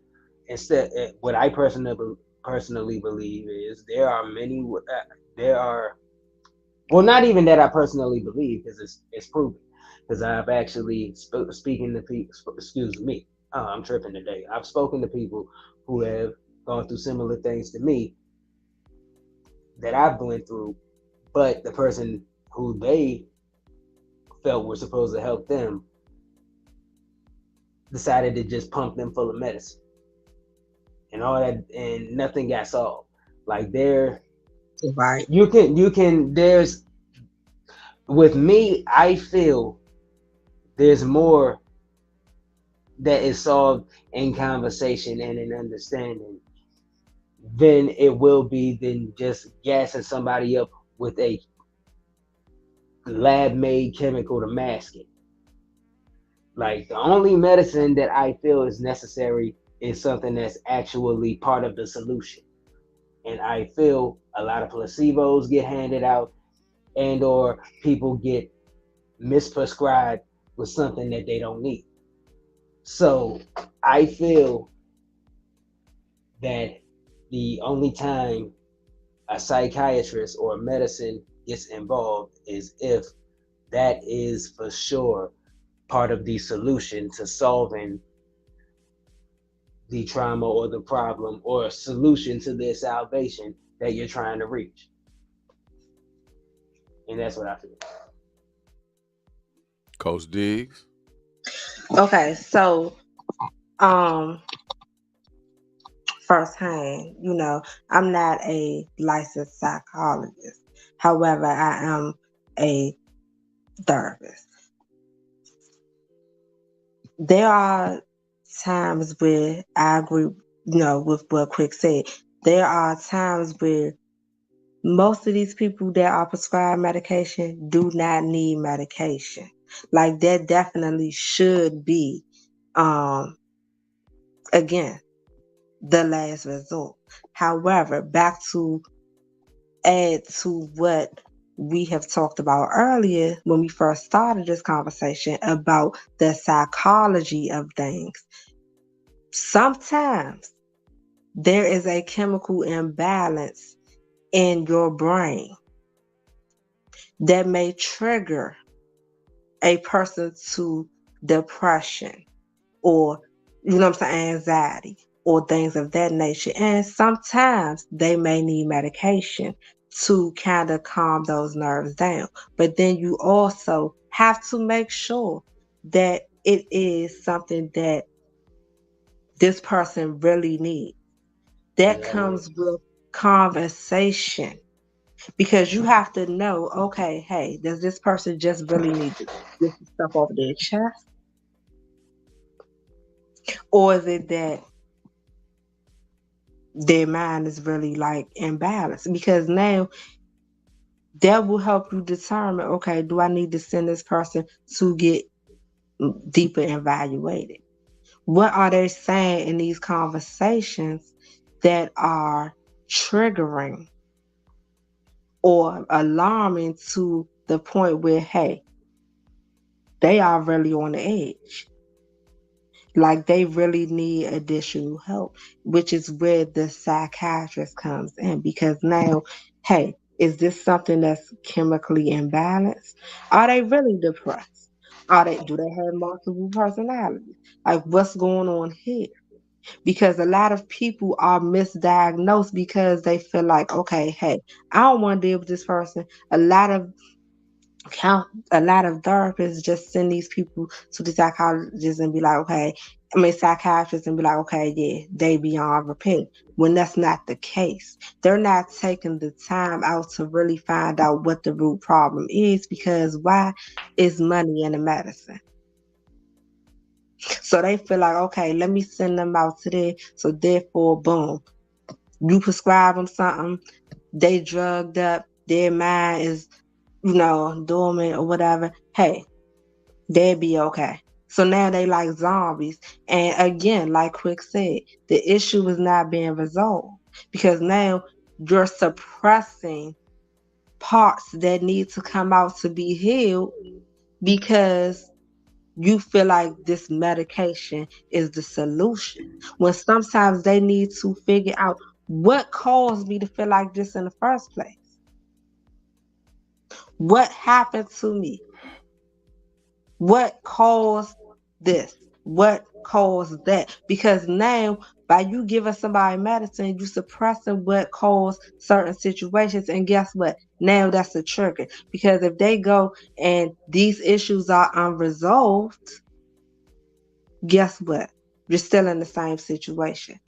instead, what I personally believe is there are, well, not even that I personally believe, because it's proven, because I've actually speaking to people. Excuse me, I'm tripping today. I've spoken to people who have gone through similar things to me that I've went through, but the person who they felt were supposed to help them decided to just pump them full of medicine and all that, and nothing got solved. Like Right. you can there's with me, I feel there's more that is solved in conversation and in understanding than it will be than just gassing somebody up with a lab-made chemical to mask it. Like the only medicine that I feel is necessary is something that's actually part of the solution. And I feel a lot of placebos get handed out and or people get misprescribed with something that they don't need. So I feel that the only time a psychiatrist or medicine gets involved is if that is for sure part of the solution to solving the trauma or the problem, or a solution to their salvation that you're trying to reach. And that's what I feel. Coach Diggs. Okay, so firsthand, I'm not a licensed psychologist. However, I am a therapist. There are times where I agree, with what Quick said. There are times where most of these people that are prescribed medication do not need medication. Like that definitely should be, again, the last resort. However, back to add to what we have talked about earlier when we first started this conversation about the psychology of things. Sometimes there is a chemical imbalance in your brain that may trigger a person to depression or, anxiety or things of that nature. And sometimes they may need medication to kind of calm those nerves down. But then you also have to make sure that it is something that this person really needs. That comes with conversation, because you have to know, okay, hey, does this person just really need to get some stuff off their chest? Or is it that their mind is really like imbalanced? Because now that will help you determine, okay, do I need to send this person to get deeper evaluated? What are they saying in these conversations that are triggering or alarming to the point where, hey, they are really on the edge? Like they really need additional help, which is where the psychiatrist comes in. Because now, hey, is this something that's chemically imbalanced? Are they really depressed? Do they have multiple personalities? Like what's going on here? Because a lot of people are misdiagnosed because they feel like, okay, hey, I don't want to deal with this person. A lot of therapists just send these people to the psychologist and be like, psychiatrists and be like, okay, yeah, they beyond repair. When that's not the case, they're not taking the time out to really find out what the root problem is, because why is money in the medicine? So they feel like, okay, let me send them out today. So therefore, boom, you prescribe them something, they drugged up, their mind is, dormant or whatever. Hey, they'd be okay. So now they like zombies. And again, like Quick said, the issue is not being resolved, because now you're suppressing parts that need to come out to be healed, because you feel like this medication is the solution, when sometimes they need to figure out what caused me to feel like this in the first place. What happened to me? What caused this? What caused that? Because now, by you giving somebody medicine, you suppressing what caused certain situations. And guess what? Now that's a trigger. Because if they go and these issues are unresolved, guess what? You're still in the same situation.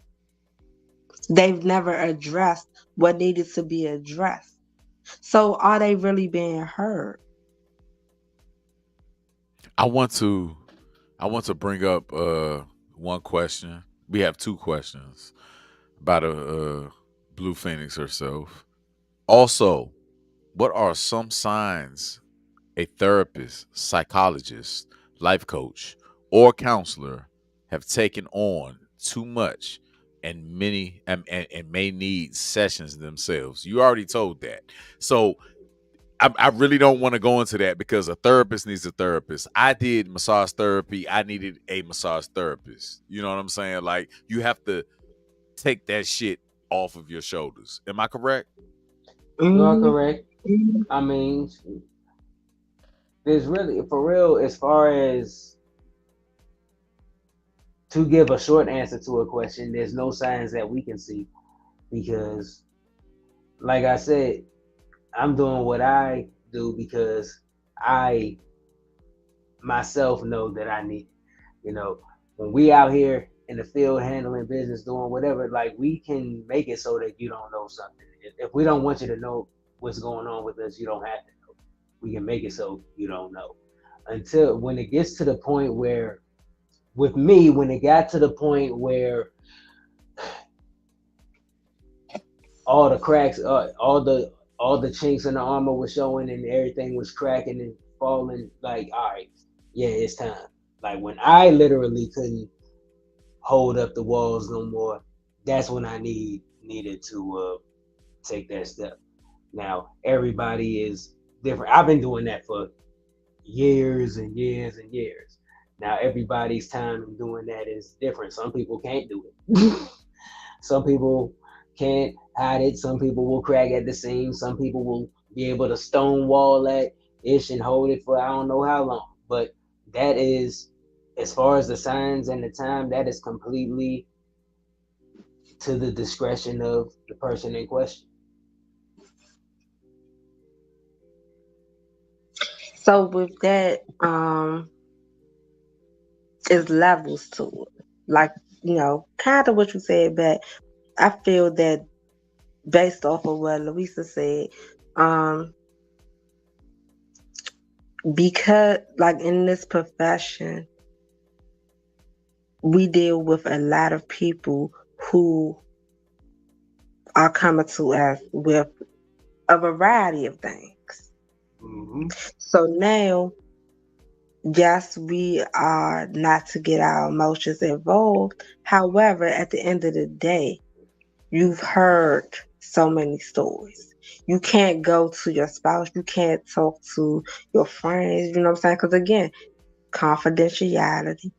They've never addressed what needed to be addressed. So are they really being heard? I want to bring up one question. We have two questions about a Blue Phoenix herself. Also, what are some signs a therapist, psychologist, life coach, or counselor have taken on too much and many and may need sessions themselves? You already told that. So I really don't want to go into that because a therapist needs a therapist. I did massage therapy. I needed a massage therapist. You know what I'm saying? Like, you have to take that shit off of your shoulders. Am I correct? You are Mhm. correct. I mean, there's really, for real, as far as to give a short answer to a question, there's no signs that we can see because, like I said, I'm doing what I do because I myself know that I need, you know, when we out here in the field handling business, doing whatever, like we can make it so that you don't know something. If we don't want you to know what's going on with us, you don't have to know. We can make it so you don't know. Until when it gets to the point where, with me, when it got to the point where all the cracks, all the chinks in the armor was showing and everything was cracking and falling, like, all right, yeah, it's time. Like when I literally couldn't hold up the walls no more, that's when I needed to take that step. Now everybody is different. I've been doing that for years and years and years. Now everybody's time in doing that is different. Some people can't do it. Some people can't hide it. Some people will crack at the seams. Some people will be able to stonewall that ish and hold it for I don't know how long. But that is, as far as the signs and the time, that is completely to the discretion of the person in question. So with that, is levels to it. Like, kind of what you said, but I feel that based off of what Louisa said, um, because like in this profession, we deal with a lot of people who are coming to us with a variety of things. Mm-hmm. So now, yes, we are not to get our emotions involved. However, at the end of the day, you've heard so many stories. You can't go to your spouse. You can't talk to your friends. You know what I'm saying? Because again, confidentiality.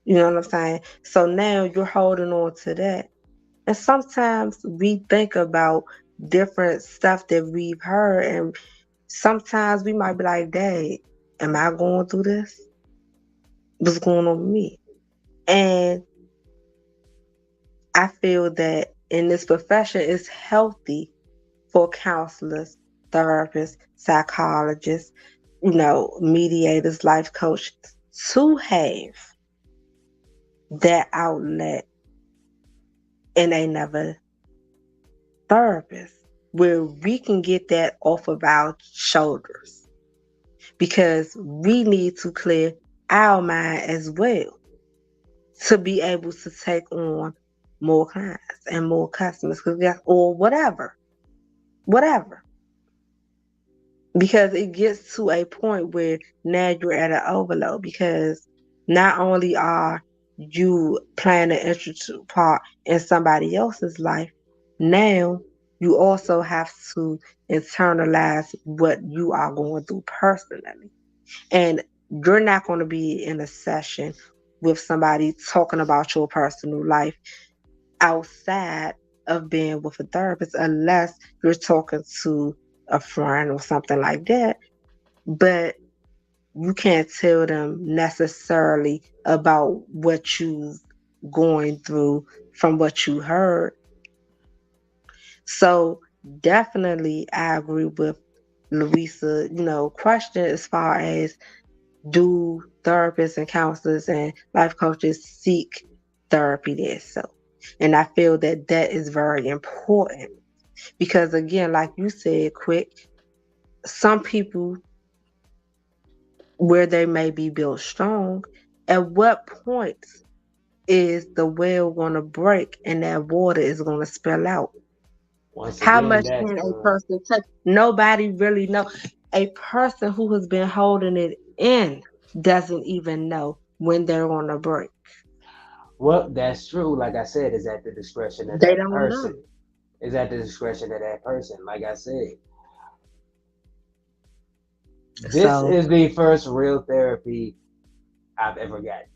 You know what I'm saying? So now you're holding on to that. And sometimes we think about different stuff that we've heard, and sometimes we might be like, Dad, am I going through this? What's going on with me? And I feel that in this profession, it's healthy for counselors, therapists, psychologists, mediators, life coaches to have that outlet in another therapist where we can get that off of our shoulders because we need to clear our mind as well to be able to take on more clients and more customers or whatever. Because it gets to a point where now you're at an overload because not only are you playing an integral part in somebody else's life, now you also have to internalize what you are going through personally. And you're not going to be in a session with somebody talking about your personal life outside of being with a therapist unless you're talking to a friend or something like that. But you can't tell them necessarily about what you've going through from what you heard. So definitely I agree with Louisa, question as far as do therapists and counselors and life coaches seek therapy themselves. And I feel that that is very important because, again, like you said, Quick, some people where they may be built strong, at what point is the well going to break and that water is going to spill out? Once How again, much that's can a person take? Nobody really know. A person who has been holding it in doesn't even know when they're going to break. well, that's true. Like I said, is at the discretion of They that don't know. person. Is at the discretion of that person. Like I said, this So, is the first real therapy I've ever gotten.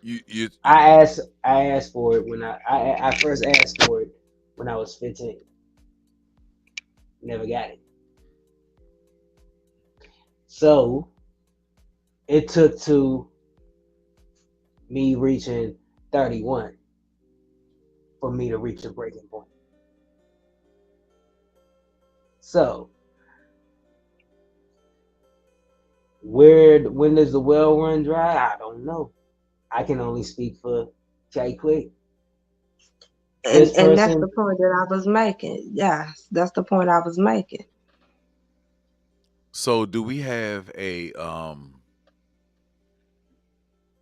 You I asked for it when I first asked for it when I was 15. Never got it. So it took to me reaching 31 for me to reach a breaking point. So when does the well run dry? I don't know. I can only speak for Jay Quick. This and that's person, the point that I was making. Yes, that's the point I was making. so do we have a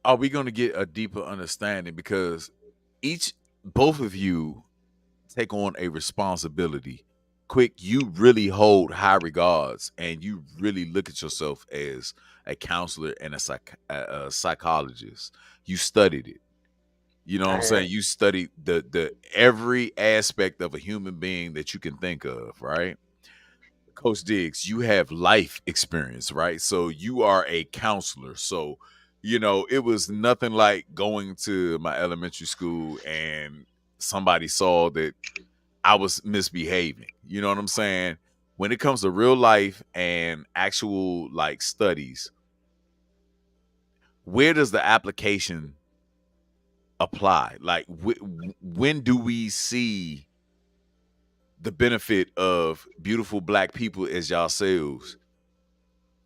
are we going to get a deeper understanding because both of you take on a responsibility. Quick, you really hold high regards and you really look at yourself as a counselor and a psychologist. You studied it. You know what I'm saying? I, You studied the every aspect of a human being that you can think of, right? Coach Diggs, you have life experience, right? So you are a counselor. So, it was nothing like going to my elementary school and somebody saw that I was misbehaving. You know what I'm saying? When it comes to real life and actual like studies, where does the application apply? Like, when do we see the benefit of beautiful black people as yourselves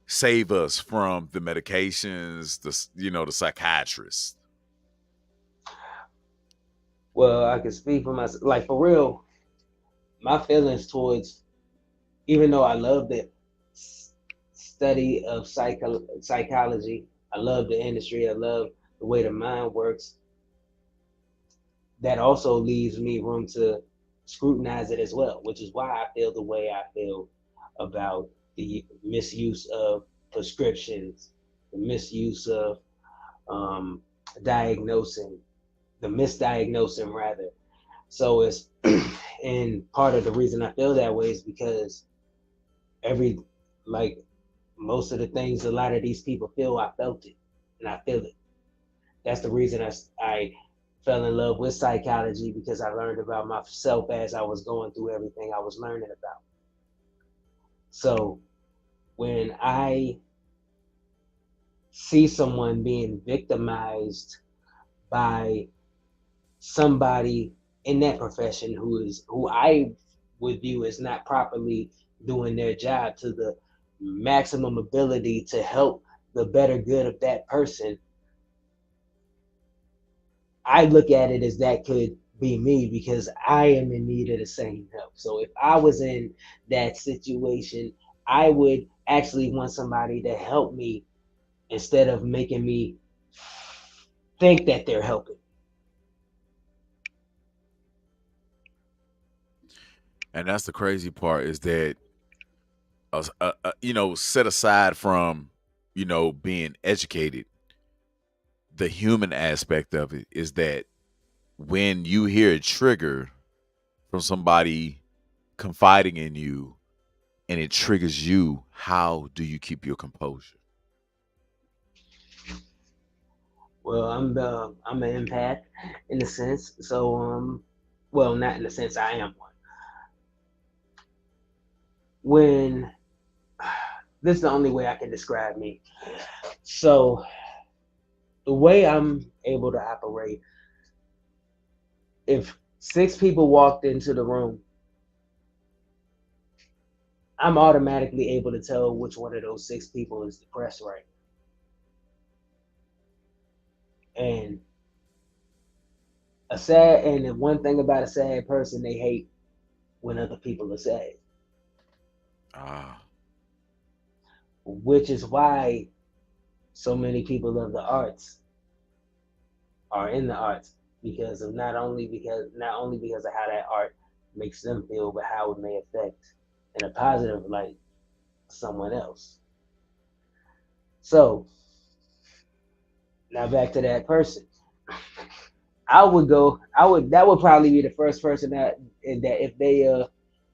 save us from the medications, the psychiatrists? well, I can speak for myself. Like for real, my feelings towards, even though I love the study of psychology, I love the industry, I love the way the mind works. That also leaves me room to scrutinize it as well, which is why I feel the way I feel about the misuse of prescriptions, the misuse of um, diagnosing, the misdiagnosing rather. So it's, and part of the reason I feel that way is because every, like most of the things a lot of these people feel, I felt it and I feel it. That's the reason I fell in love with psychology, because I learned about myself as I was going through everything I was learning about. So when I see someone being victimized by somebody in that profession who I would view as not properly doing their job to the maximum ability to help the better good of that person, I look at it as that could be me, because I am in need of the same help. So if I was in that situation, I would actually want somebody to help me instead of making me think that they're helping. And that's the crazy part is that set aside from being educated, the human aspect of it is that when you hear a trigger from somebody confiding in you and it triggers you, how do you keep your composure? Well, I'm an empath in a sense. So well, not in a sense, I am one. When this is the only way I can describe me. So the way I'm able to operate, if 6 people walked into the room I'm automatically able to tell which one of those 6 people is depressed right now. And the one thing about a sad person, they hate when other people are sad, Ah, which is why so many people of the arts are in the arts, because of not only because of how that art makes them feel, but how it may affect in a positive light someone else. So now back to that person. That would probably be the first person that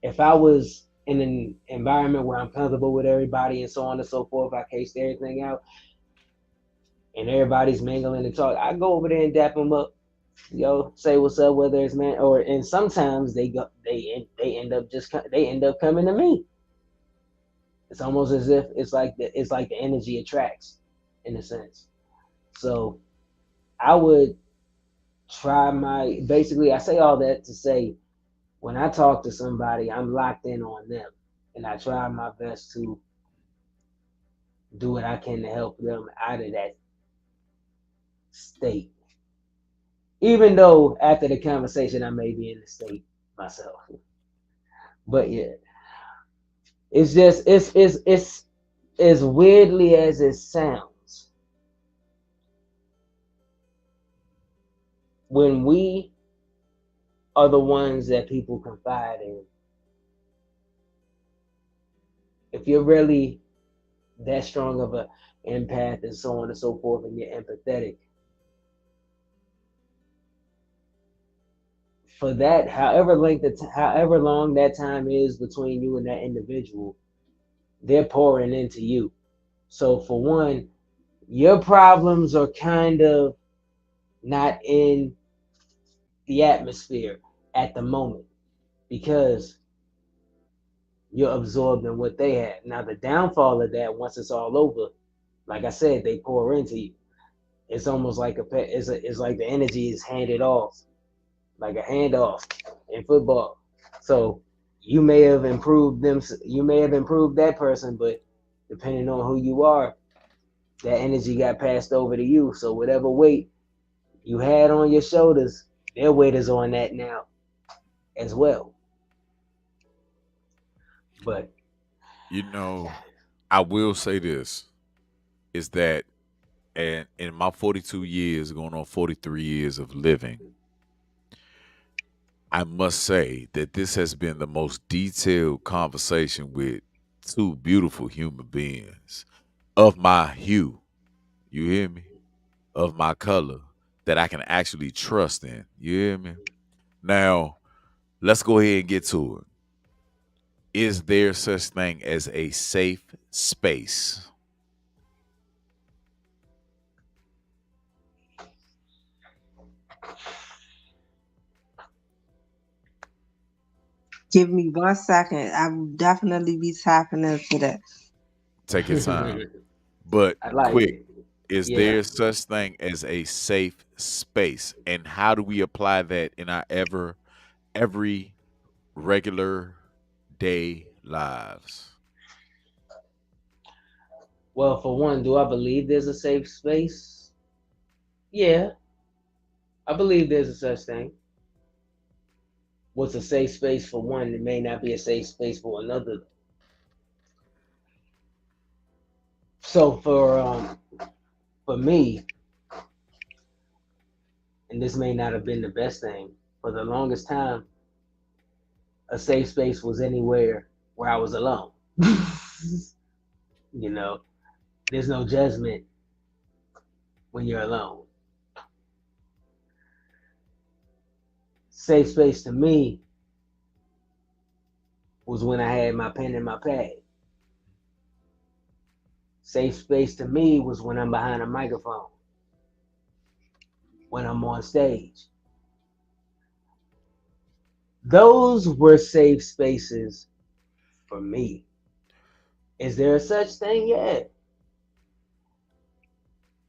if I was in an environment where I'm comfortable with everybody and so on and so forth, I cased everything out and everybody's mingling and talk, I go over there and dap them up, say what's up, whether it's man and sometimes they end up coming to me. It's almost as if it's like the energy attracts, in a sense. So I would I say all that to say, when I talk to somebody, I'm locked in on them, and I try my best to do what I can to help them out of that state. Even though after the conversation, I may be in the state myself. But yeah, it's as weirdly as it sounds. When we are the ones that people confide in, if you're really that strong of an empath and so on and so forth, and you're empathetic, for that, however long that time is between you and that individual, they're pouring into you. So for one, your problems are kind of not in the atmosphere at the moment because you're absorbed in what they have. Now the downfall of that, once it's all over, like I said, they pour into you. It's almost like it's like the energy is handed off, like a handoff in football. So you may have improved that person, but depending on who you are, that energy got passed over to you. So whatever weight you had on your shoulders, their weight is on that now as well. But you know, I will say this is that, and in my 42 years, going on 43 years of living, I must say that this has been the most detailed conversation with two beautiful human beings of my hue. You hear me? Of my color that I can actually trust in. You hear me? Now, let's go ahead and get to it. Is there such thing as a safe space? Give me 1 second. I will definitely be tapping into that. Take your time. But I like quick, it. is Yeah. there such thing as a safe space? And how do we apply that in our every regular day lives? Well, for one, do I believe there's a safe space? Yeah, I believe there's a such thing. What's a safe space for one, it may not be a safe space for another. So for me, and this may not have been the best thing, for the longest time, a safe space was anywhere where I was alone. You know, there's no judgment when you're alone. Safe space to me was when I had my pen and my pad. Safe space to me was when I'm behind a microphone, when I'm on stage. Those were safe spaces for me. Is there a such thing? Yeah.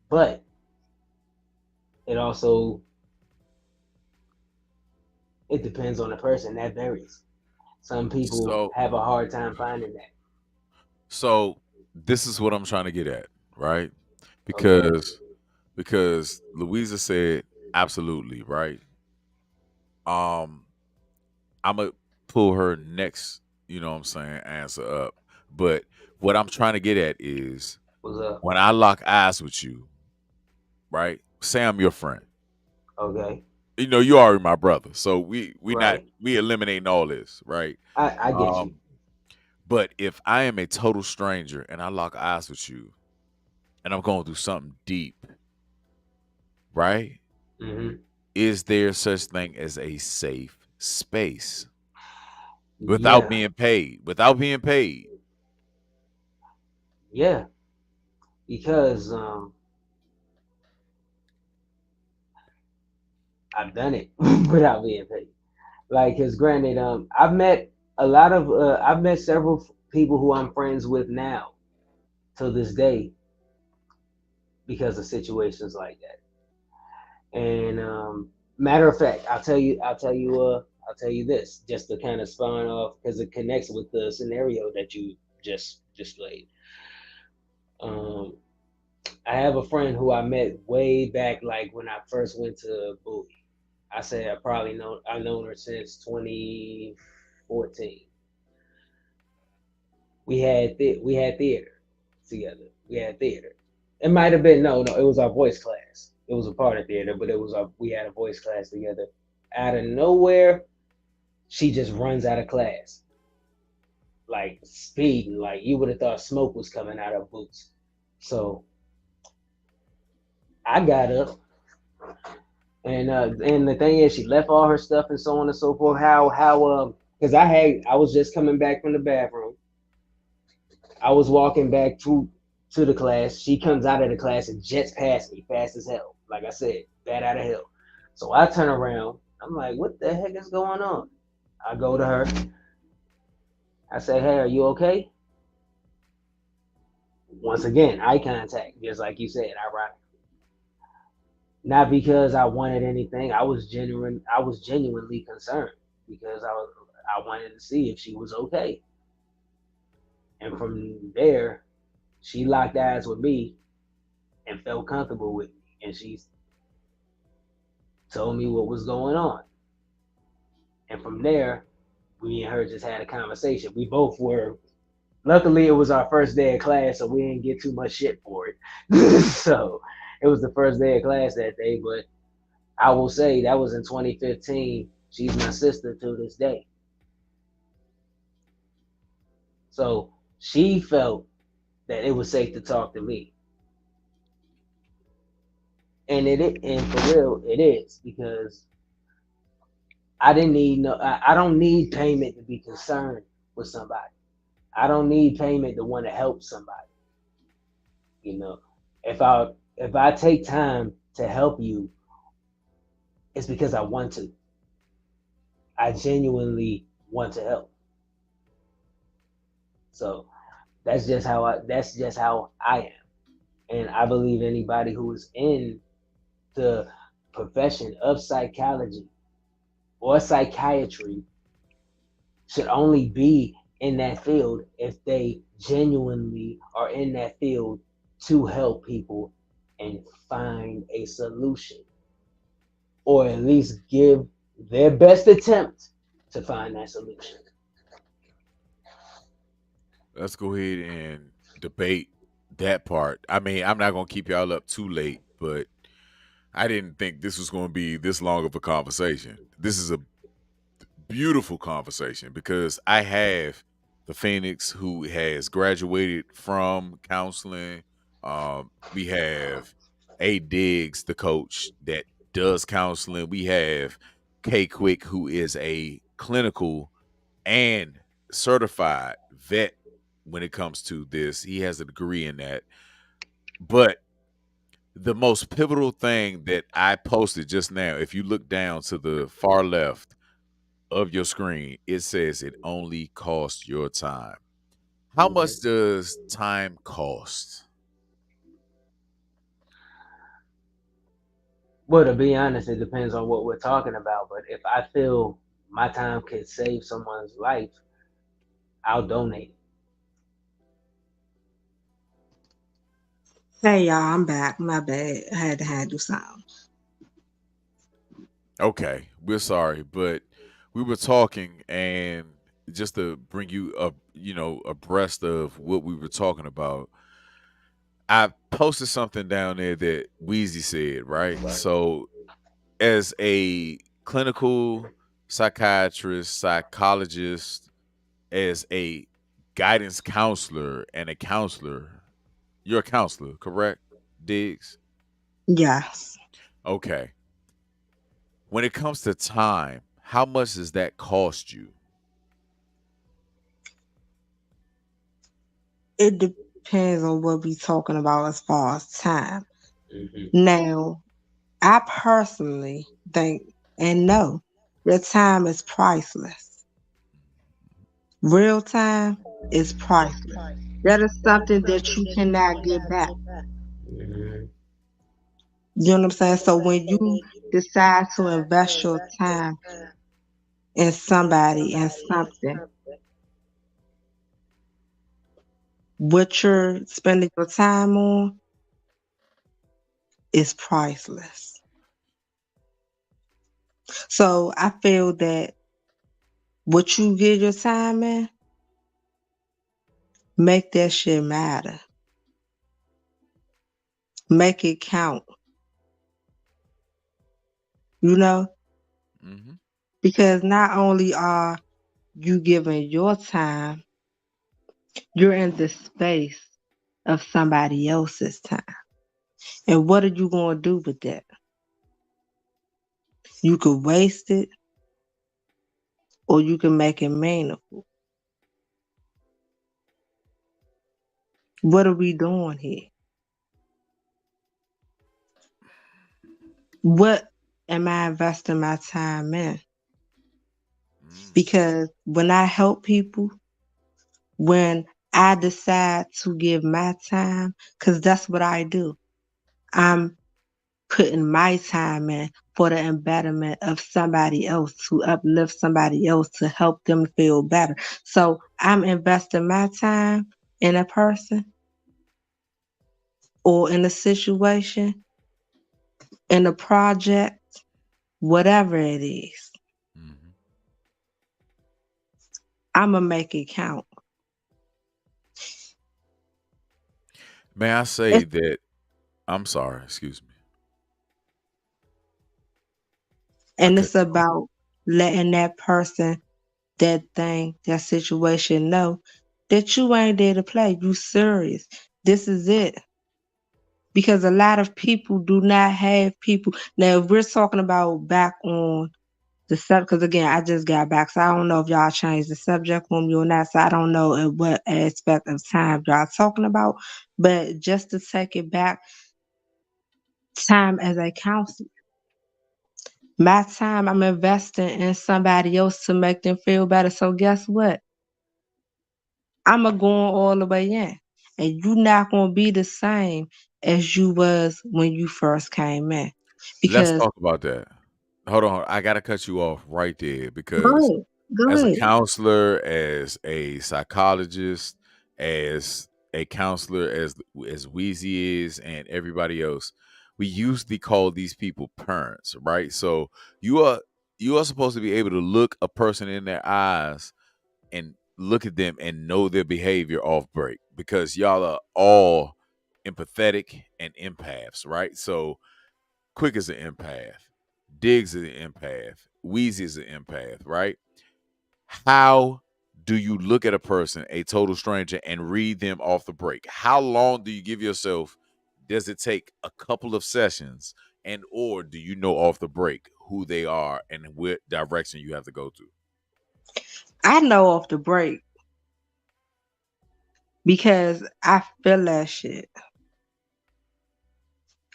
But it also, it depends on the person. That varies. Some people So have a hard time finding that. so this is what I'm trying to get at, right? Okay. Because Louisa said absolutely, right? Um, I'm gonna pull her next, you know what I'm saying, answer up. But what I'm trying to get at is What's up? when I lock eyes with you, right? Say I'm your friend. Okay. You know, you already my brother. So Right. we eliminating all this, right? I get you. Um, but if I am a total stranger and I lock eyes with you and I'm going through something deep, right? Hmm. Is there such thing as a safe space without Yeah. being paid? Without being paid. Yeah. Because I've done it without being paid. Like, cause granted, I've met several people who I'm friends with now to this day because of situations like that. And matter of fact, I'll tell you this just to kind of spawn off because it connects with the scenario that you just displayed. Um, I have a friend who I met way back, like when I first went to Bowie. I say I've known her since 2014. We had theater together. We had theater. It might have been no, it was our voice class. It was a part of theater, but we had a voice class together. Out of nowhere, she just runs out of class, like speeding, like you would have thought smoke was coming out of boots. So I got up, and the thing is, she left all her stuff and so on and so forth. Because I was just coming back from the bathroom. I was walking back to the class. She comes out of the class and jets past me fast as hell. Like I said, bat out of hell. So I turn around. I'm like, what the heck is going on? I go to her. I say, hey, are you okay? Once again, eye contact, just like you said, ironic. Not because I wanted anything. I was genuinely concerned because I wanted to see if she was okay. And from there, she locked eyes with me and felt comfortable with me. And she told me what was going on. And from there, we and her just had a conversation. We both were, luckily, it was our first day of class, so we didn't get too much shit for it. So it was the first day of class that day. But I will say that was in 2015. She's my sister to this day. So she felt that it was safe to talk to me. And for real, it is because I don't need payment to be concerned with somebody. I don't need payment to want to help somebody. You know, if I take time to help you, it's because I want to. I genuinely want to help. So that's just how I am. And I believe anybody who is in the profession of psychology or psychiatry should only be in that field if they genuinely are in that field to help people and find a solution, or at least give their best attempt to find that solution. Let's go ahead and debate that part. I mean, I'm not gonna keep y'all up too late, but I didn't think this was gonna be this long of a conversation. This is a beautiful conversation because I have the Phoenix who has graduated from counseling. We have A Diggs, the coach that does counseling. We have K Quick, who is a clinical and certified vet when it comes to this. He has a degree in that. But the most pivotal thing that I posted just now, if you look down to the far left of your screen, it says it only costs your time. How much does time cost? Well, to be honest, it depends on what we're talking about. But if I feel my time could save someone's life, I'll donate. Hey y'all, I'm back. My bad. I had to handle something. Okay, we're sorry, but we were talking, and just to bring you up, abreast of what we were talking about, I posted something down there that Wheezy said, right? So, as a clinical psychiatrist, psychologist, as a guidance counselor and a counselor, you're a counselor, correct, Diggs? Yes. Okay. When it comes to time, how much does that cost you? It depends on what we talking about as far as time. Hmm. Now, I personally think and know that time is priceless. Real time is priceless. That is something that you cannot get back. Hmm. You know what I'm saying? So when you decide to invest your time in somebody and something, what you're spending your time on is priceless. So I feel that what you give your time in, make that shit matter. Make it count, you know? Hmm. Because not only are you giving your time, you're in the space of somebody else's time. And what are you going to do with that? You could waste it or you can make it meaningful. What are we doing here? What am I investing my time in? Because when I help people, when I decide to give my time, because that's what I do, I'm putting my time in for the betterment of somebody else, to uplift somebody else, to help them feel better. So I'm investing my time in a person or in a situation, in a project, whatever it is. Hmm. I'm going to make it count. May I say It's, that I'm sorry, excuse me. I and cut it's you off. about letting that person, that thing, that situation know that you ain't there to play. You serious. This is it. Because a lot of people do not have people. Now, if we're talking about back on the subject, because again, I just got back, so I don't know if y'all changed the subject on me or not, so I don't know in what aspect of time y'all talking about. But just to take it back, time as a counselor. My time I'm investing in somebody else to make them feel better. So guess what? I'm going all the way in. And you not going to be the same as you was when you first came in. Let's Because, talk about that. Hold on, I gotta cut you off right there go because ahead. Go as a ahead. counselor, as a psychologist, as a counselor, as Wheezy is, and everybody else, we usually call these people parents, right? So you are you are supposed to be able to look a person in their eyes and look at them and know their behavior off break because y'all are all empathetic and empaths, right? So Quick is an empath, Diggs is an empath, Wheezy is an empath, right? How do you look at a person, a total stranger, and read them off the break? How long do you give yourself? Does it take a couple of sessions, and or do you know off the break who they are and what direction you have to go to? I know off the break because I feel that shit.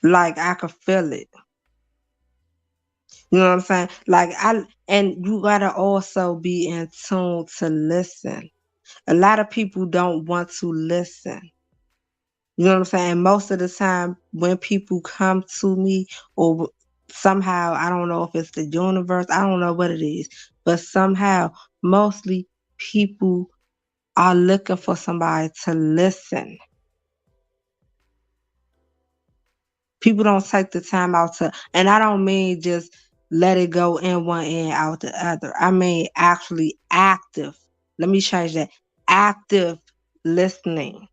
Like I could feel it. You know what I'm saying? And you gotta also be in tune to listen. A lot of people don't want to listen. You know what I'm saying? Most of the time when people come to me or somehow, I don't know if it's the universe, I don't know what it is, but somehow, mostly people are looking for somebody to listen. People don't take the time out to, and I don't mean just let it go in one end out the other. I mean actually active. Let me change that. Active listening.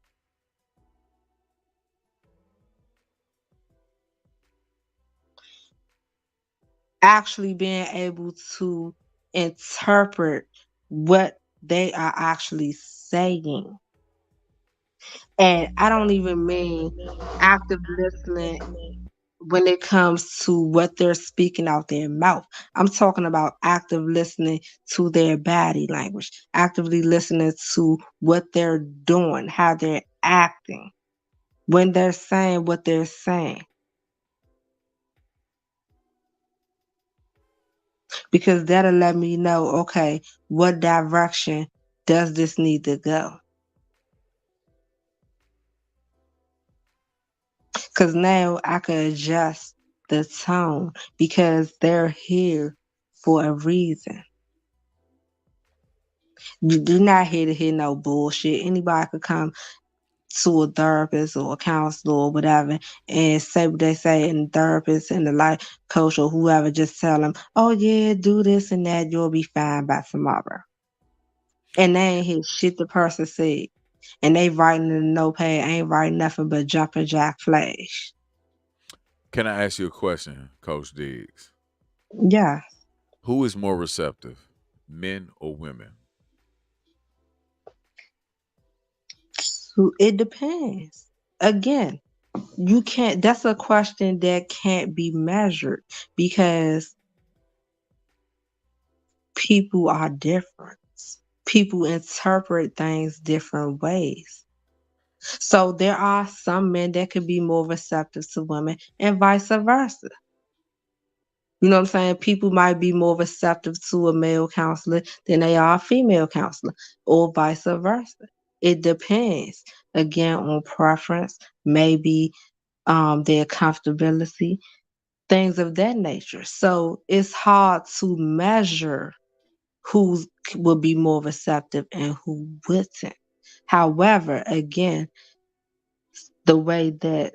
Actually being able to interpret what they are actually saying. And I don't even mean active listening when it comes to what they're speaking out their mouth. I'm talking about active listening to their body language, actively listening to what they're doing, how they're acting, when they're saying what they're saying. Because that'll let me know, okay, what direction does this need to go? Because now I can adjust the tone because they're here for a reason. You're not here to hear no bullshit. Anybody could come to a therapist or a counselor or whatever and say what they say, and the therapist and the life coach or whoever just tell them, oh yeah, do this and that, you'll be fine by tomorrow. And they ain't hear shit the person said. And they writing in the notepad, ain't writing nothing but jumping jack flash. Can I ask you a question, Coach Diggs? Yeah. Who is more receptive, men or women? So it depends. Again, you can't, that's a question that can't be measured because people are different. People interpret things different ways. So there are some men that could be more receptive to women and vice versa. You know what I'm saying? People might be more receptive to a male counselor than they are a female counselor, or vice versa. It depends, again, on preference, maybe their comfortability, things of that nature. So it's hard to measure who will be more receptive and who wouldn't. However, again, the way that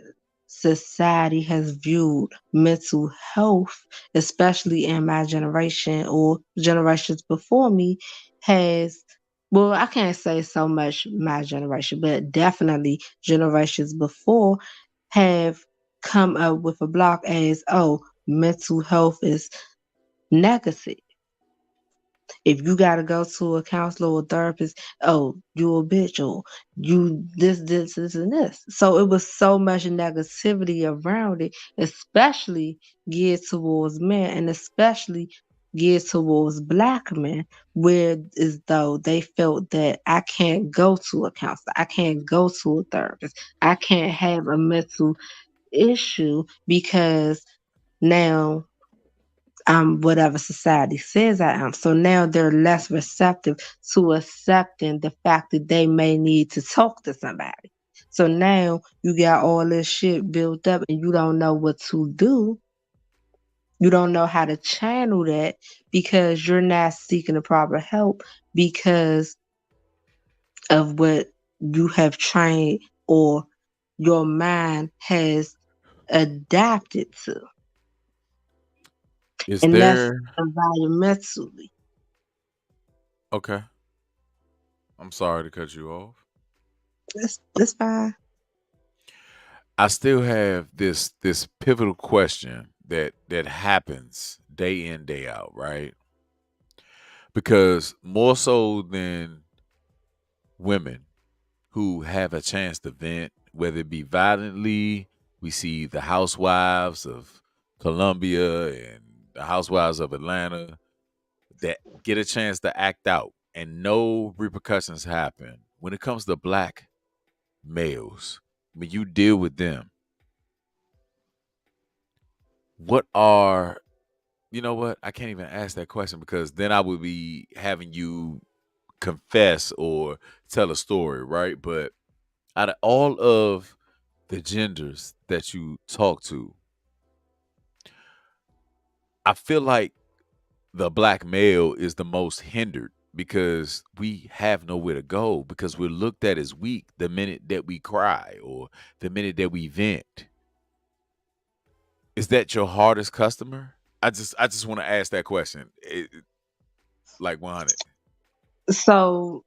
society has viewed mental health, especially in my generation or generations before me, has, well, I can't say so much my generation, but definitely generations before have come up with a block as, oh, mental health is negative. If you gotta go to a counselor or therapist, oh, you a bitch, or you this, and this. So it was so much negativity around it, especially geared towards men and especially geared towards black men, where as though they felt that I can't go to a counselor, I can't go to a therapist, I can't have a mental issue because now I'm whatever society says I am. So now they're less receptive to accepting the fact that they may need to talk to somebody. So now you got all this shit built up and you don't know what to do. You don't know how to channel that because you're not seeking the proper help because of what you have trained or your mind has adapted to. Is And that's there environmentally. okay? I'm sorry to cut you off. That's fine. I still have this pivotal question that happens day in, day out, right? Because more so than women who have a chance to vent, whether it be violently, we see the housewives of Columbia and the housewives of Atlanta that get a chance to act out and no repercussions happen. When it comes to black males, when you deal with them, what are, you know what? I can't even ask that question because then I would be having you confess or tell a story, right? But out of all of the genders that you talk to, I feel like the black male is the most hindered because we have nowhere to go because we're looked at as weak the minute that we cry or the minute that we vent. Is that your hardest customer? I just want to ask that question. Like 100. So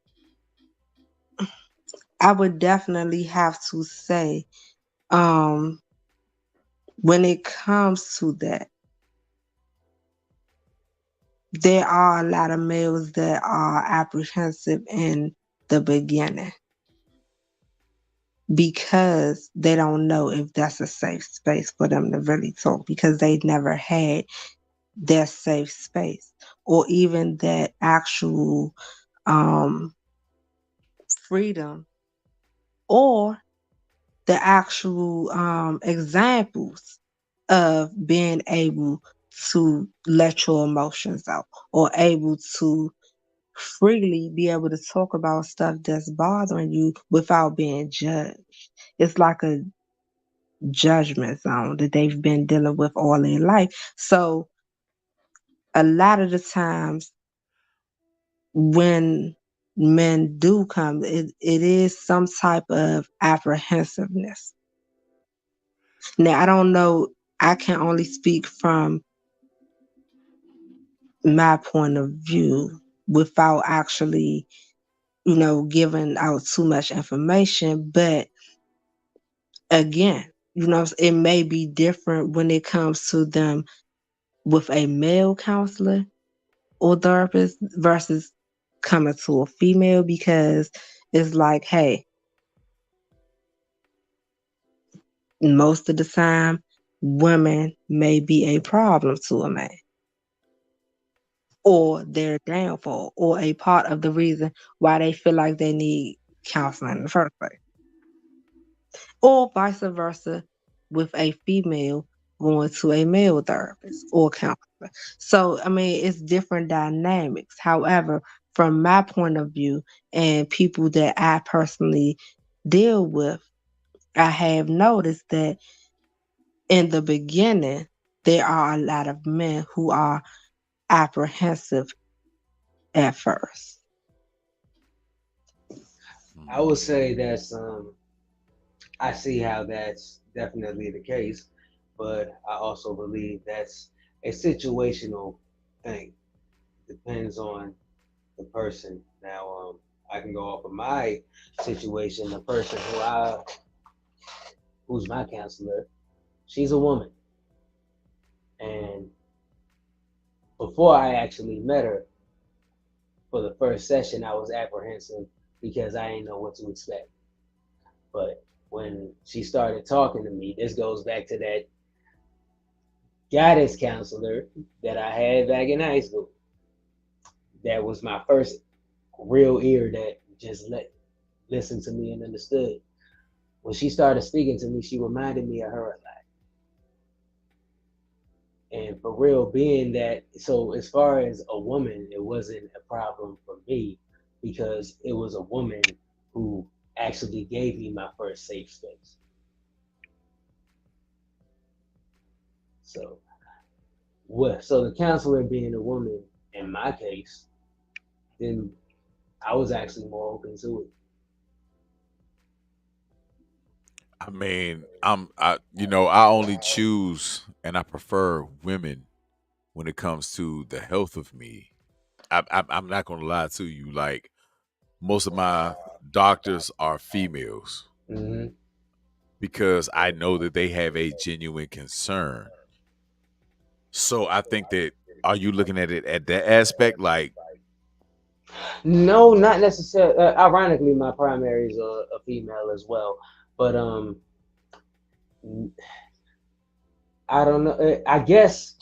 I would definitely have to say, um, when it comes to that, there are a lot of males that are apprehensive in the beginning because they don't know if that's a safe space for them to really talk because they never had that safe space or even that actual um, freedom or the actual examples of being able to let your emotions out or able to freely be able to talk about stuff that's bothering you without being judged. It's like a judgment zone that they've been dealing with all their life. So a lot of the times when men do come, it is some type of apprehensiveness. Now, I don't know, I can only speak from my point of view without actually, giving out too much information. But again, it may be different when it comes to them with a male counselor or therapist versus coming to a female because it's like, hey, most of the time, women may be a problem to a man or their downfall or a part of the reason why they feel like they need counseling in the first place. Or vice versa with a female going to a male therapist or counselor. So, I mean, it's different dynamics. However, from my point of view and people that I personally deal with, I have noticed that in the beginning, there are a lot of men who are apprehensive at first. I would say that's I see how that's definitely the case, but I also believe that's a situational thing. Depends on the person. Now, I can go off of my situation. The person who's my counselor, she's a woman, and before I actually met her for the first session, I was apprehensive because I didn't know what to expect. But when she started talking to me, this goes back to that guidance counselor that I had back in high school. That was my first real ear that just listened to me and understood. When she started speaking to me, she reminded me of her a lot. And for real, being that, so as far as a woman, it wasn't a problem for me because it was a woman who actually gave me my first safe space. So the counselor being a woman in my case, then I was actually more open to it. I mean, I only choose and I prefer women when it comes to the health of me. I'm not gonna lie to you. Like most of my doctors are females Mm-hmm. because I know that they have a genuine concern. So I think that are you looking at it at that aspect? Like, No, not necessarily. Ironically, my primary is a female as well, but I don't know. I guess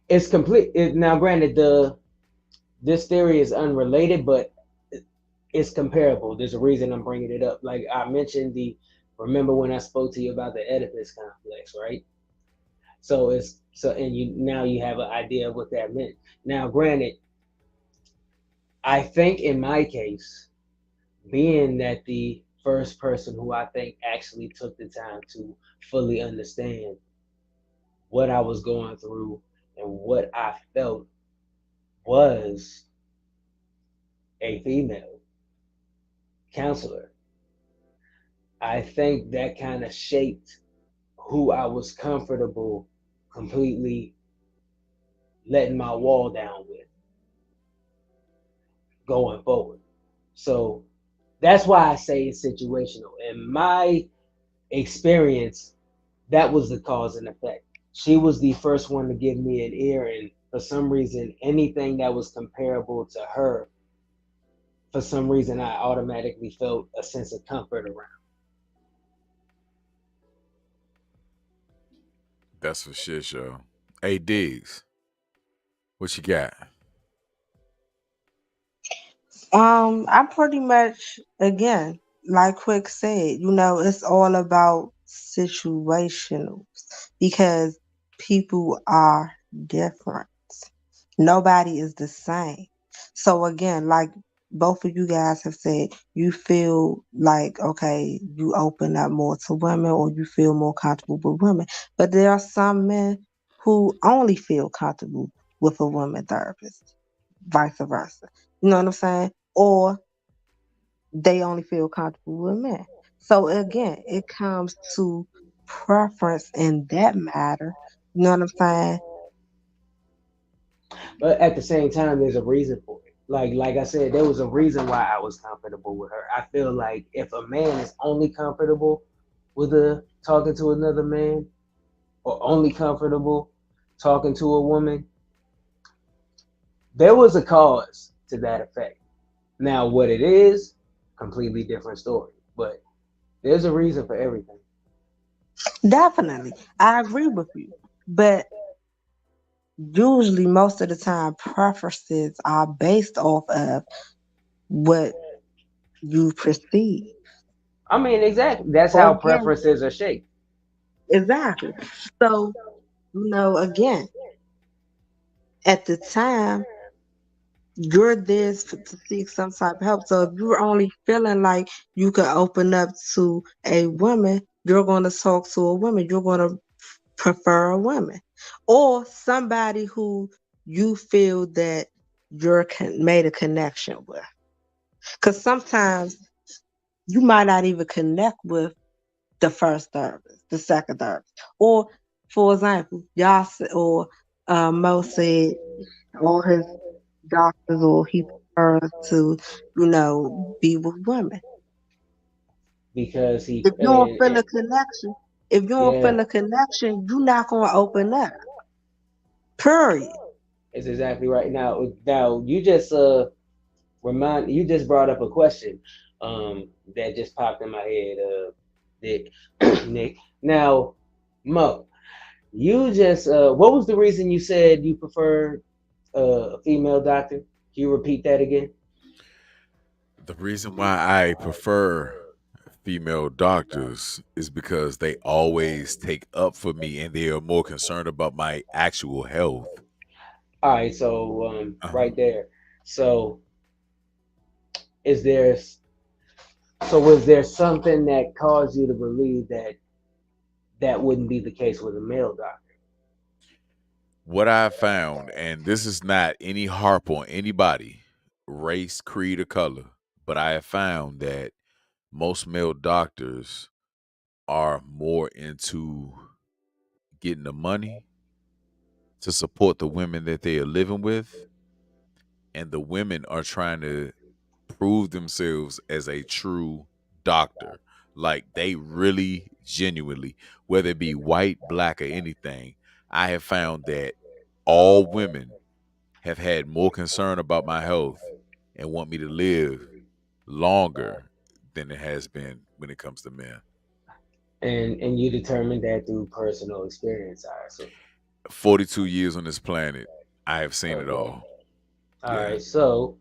it's complete. Now, granted, this theory is unrelated, but it's comparable. There's a reason I'm bringing it up. Like I mentioned, remember when I spoke to you about the Oedipus complex, right? And you have an idea of what that meant. Now, granted, I think in my case, being that the first person who I think actually took the time to fully understand what I was going through and what I felt was a female counselor, I think that kind of shaped who I was comfortable completely letting my wall down with going forward. So that's why I say it's situational. In my experience, that was the cause and effect. She was the first one to give me an ear, and for some reason, anything that was comparable to her, for some reason, I automatically felt a sense of comfort around. That's for shit, yo. Hey, Diggs, what you got? I pretty much, again, like Quick said, it's all about situational because people are different. Nobody is the same. So again, like both of you guys have said, you feel like, okay, you open up more to women or you feel more comfortable with women. But there are some men who only feel comfortable with a woman therapist, vice versa. You know what I'm saying? Or they only feel comfortable with men. So again, it comes to preference in that matter. You know what I'm saying? But at the same time, there's a reason for it. Like I said, there was a reason why I was comfortable with her. I feel like if a man is only comfortable with talking to another man, or only comfortable talking to a woman, there was a cause to that effect. Now, what it is, completely different story. But there's a reason for everything. Definitely. I agree with you. But usually most of the time preferences are based off of what you perceive. I mean, exactly. That's how Again, preferences are shaped. exactly. So, again, at the time, you're there to seek some type of help. So if you're only feeling like you can open up to a woman, you're going to talk to a woman. You're going to prefer a woman or somebody who you feel that you're made a connection with. Because sometimes you might not even connect with the first therapist, the second therapist. Or, for example, or Mo said all his doctors or he prefers to, be with women. Because he If you don't feel a connection, yeah, you're not gonna open up. Period. it's exactly right. Now you just you just brought up a question that just popped in my head, Nick. Nick. Now, Mo, you just what was the reason you said you preferred a female doctor? Can you repeat that again? The reason why I prefer female doctors is because they always take up for me and they are more concerned about my actual health. All right, so Uh-huh. right there. So is there so was there something that caused you to believe that that wouldn't be the case with a male doctor? What I found, and this is not any harp on anybody, race, creed, or color, but I have found that most male doctors are more into getting the money to support the women that they are living with, and the women are trying to prove themselves as a true doctor. Like they really genuinely, whether it be white, black, or anything, I have found that all women have had more concern about my health and want me to live longer than it has been when it comes to men. And you determined that through personal experience, I assume. 42 years on this planet, I have seen it Okay. all. All Yeah. right. So,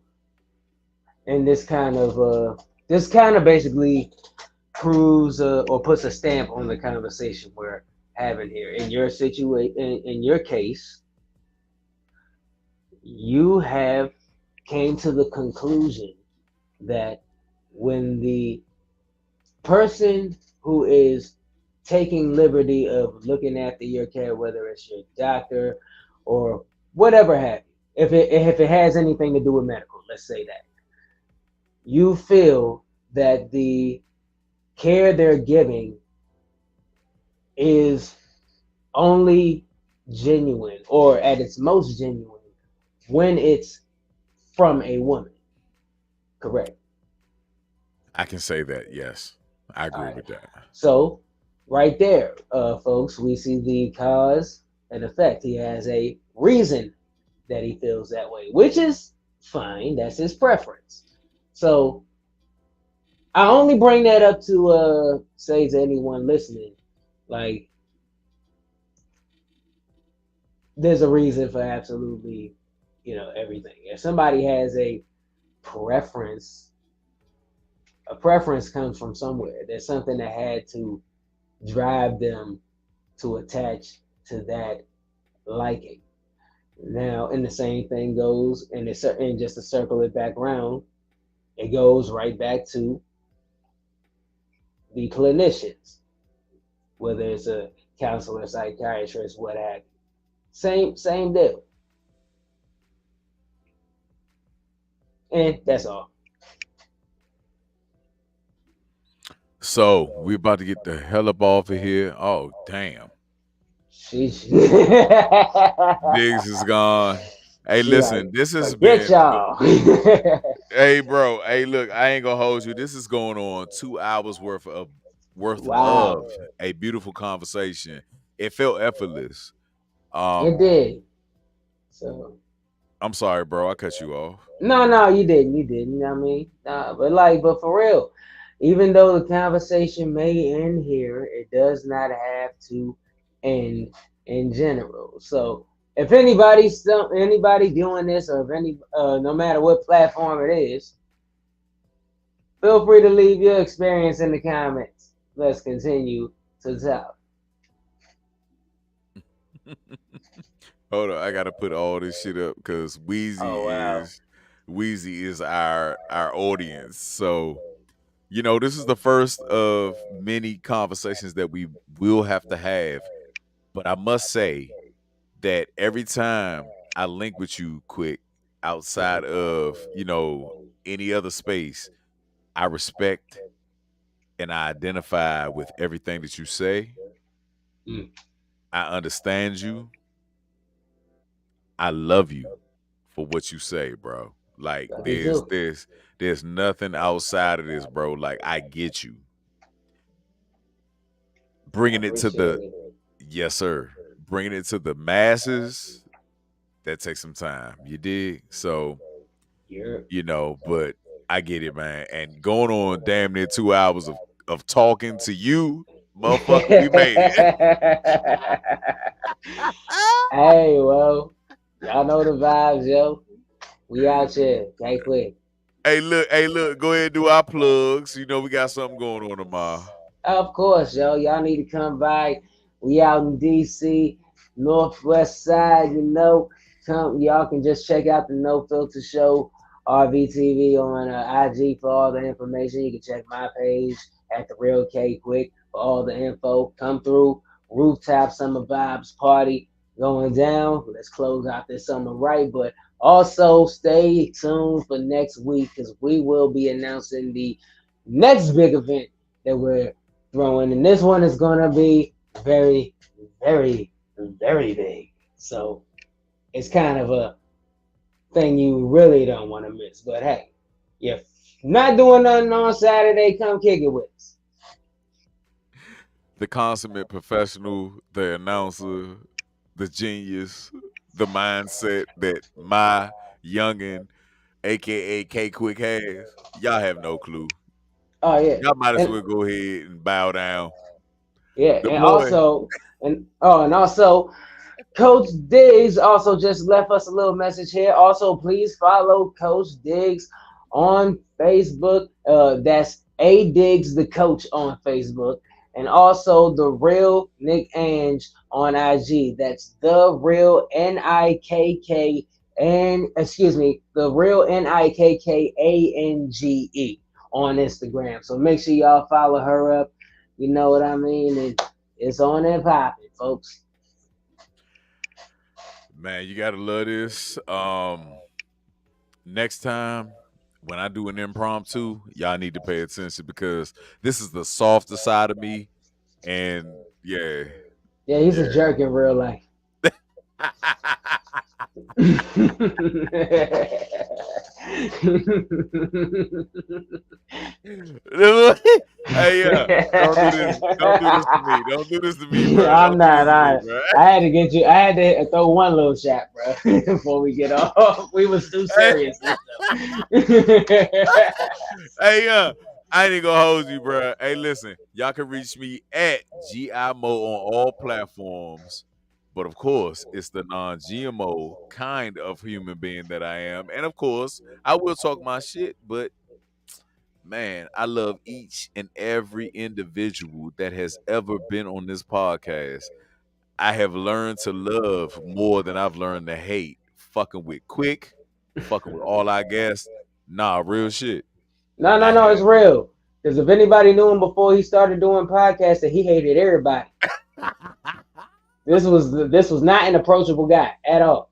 and this kind of basically proves or puts a stamp on the conversation we're having here. In your situation, in your case, you have came to the conclusion that when the person who is taking liberty of looking after your care, whether it's your doctor or whatever have you, if it has anything to do with medical, let's say that you feel that the care they're giving is only genuine or at its most genuine when it's from a woman, correct? I can say that. Yes, I agree Alright. with that. So right there, folks, we see the cause and effect. He has a reason that he feels that way, which is fine. That's his preference. So I only bring that up to say to anyone listening, like, there's a reason for absolutely, everything. If somebody has a preference comes from somewhere. There's something that had to drive them to attach to that liking. Now, and the same thing goes, and just to circle it back around, it goes right back to the clinicians, whether it's a counselor, psychiatrist, what have you. Same deal. And that's all. So we about to get the hell up off of here. Oh damn, Sheesh. Diggs is gone. Hey, She listen, like, this has forget been. y'all. Hey, bro. Hey, look, I ain't gonna hold you. This is going on 2 hours worth Wow. of a beautiful conversation. It felt effortless. It did. So I'm sorry, bro. I cut you off. no, you didn't. You know what I mean? Nah, but for real, even though the conversation may end here, it does not have to end in general. So if anybody doing this, or if no matter what platform it is, feel free to leave your experience in the comments. Let's continue to talk. Hold on, I gotta put all this shit up because Oh wow. Wheezy is our audience. So this is the first of many conversations that we will have to have. But I must say that every time I link with you quick outside of, any other space, I respect and I identify with everything that you say. Mm. I understand you. I love you for what you say, bro. Like Love you too. there's nothing outside of this, bro. Like I get you. Bringing it to Appreciate the it. yes, sir. Bringing it to the masses, that takes some time. You dig? So, You're but I get it, man. And going on damn near 2 hours of talking to you, motherfucker, we made it. Hey, well, y'all know the vibes, yo. We out here. Stay quick. Hey, look, go ahead and do our plugs. We got something going on tomorrow. Of course, yo. Y'all need to come by. We out in DC, Northwest Side, Come, y'all can just check out the No Filter Show, RVTV on IG for all the information. You can check my page at The Real K Quick for all the info. Come through. Rooftop Summer Vibes Party going down. Let's close out this summer right. But also stay tuned for next week because we will be announcing the next big event that we're throwing. And this one is going to be very, very, very big. So it's kind of a thing you really don't want to miss. But hey, if not doing nothing on Saturday, come kick it with us. The consummate professional, the announcer, the genius, the mindset that my youngin, aka K Quick, has. Y'all have no clue. Oh yeah. Y'all might as And well go ahead and bow down. yeah, The and boy, also Coach Diggs also just left us a little message here. Also, please follow Coach Diggs on Facebook. That's A Diggs the Coach on Facebook. And also the real Nick Ange on IG. That's the real NIKK and the real NIKKANGE on Instagram. So make sure y'all follow her up. You know what I mean? And it's on and popping, folks. Man, you gotta love this. Next time when I do an impromptu, y'all need to pay attention because this is the softer side of me. And yeah. Yeah, he's a Yeah. jerk in real life. Hey, don't do this. Don't do this to me. Don't do this to me, bro. I'm not. I bro. had to get you. I had to throw one little shot, bro, before we get off. We was too serious. Hey, I ain't gonna hold you, bro. Hey, listen, y'all can reach me at GIMO on all platforms. But of course, it's the non-GMO kind of human being that I am. And of course, I will talk my shit, but man, I love each and every individual that has ever been on this podcast. I have learned to love more than I've learned to hate. Fucking with Quick, fucking with all I guess. Nah, real shit. No, it's real. Because if anybody knew him before he started doing podcasts, he hated everybody. This was not an approachable guy at all.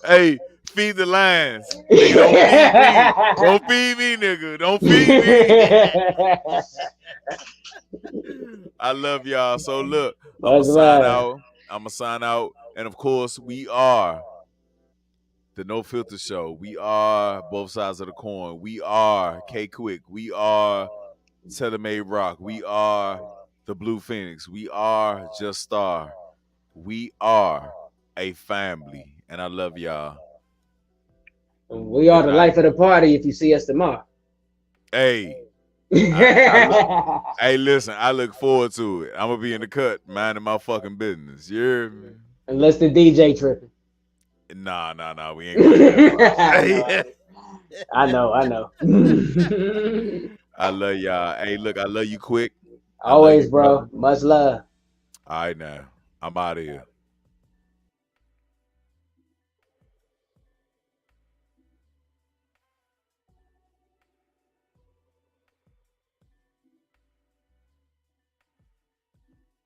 Hey, feed the lions. Nigga, don't feed me, nigga. Don't feed me. I love y'all. So look, I'm gonna sign out. And of course, we are the No Filter Show. We are Both Sides of the Coin. We are K Quick. We are Telemade Rock. We are the Blue Phoenix. We are Just Star. We are a family. And I love y'all. We are the life of the party if you see us tomorrow. Hey. Hey, listen, I look forward to it. I'm going to be in the cut, minding my fucking business. You hear me? Unless the DJ tripping. Nah, we ain't going to that. I know. I love y'all. Hey, look, I love you, Quick. Always, bro. Much love. All right, now. I'm out of here.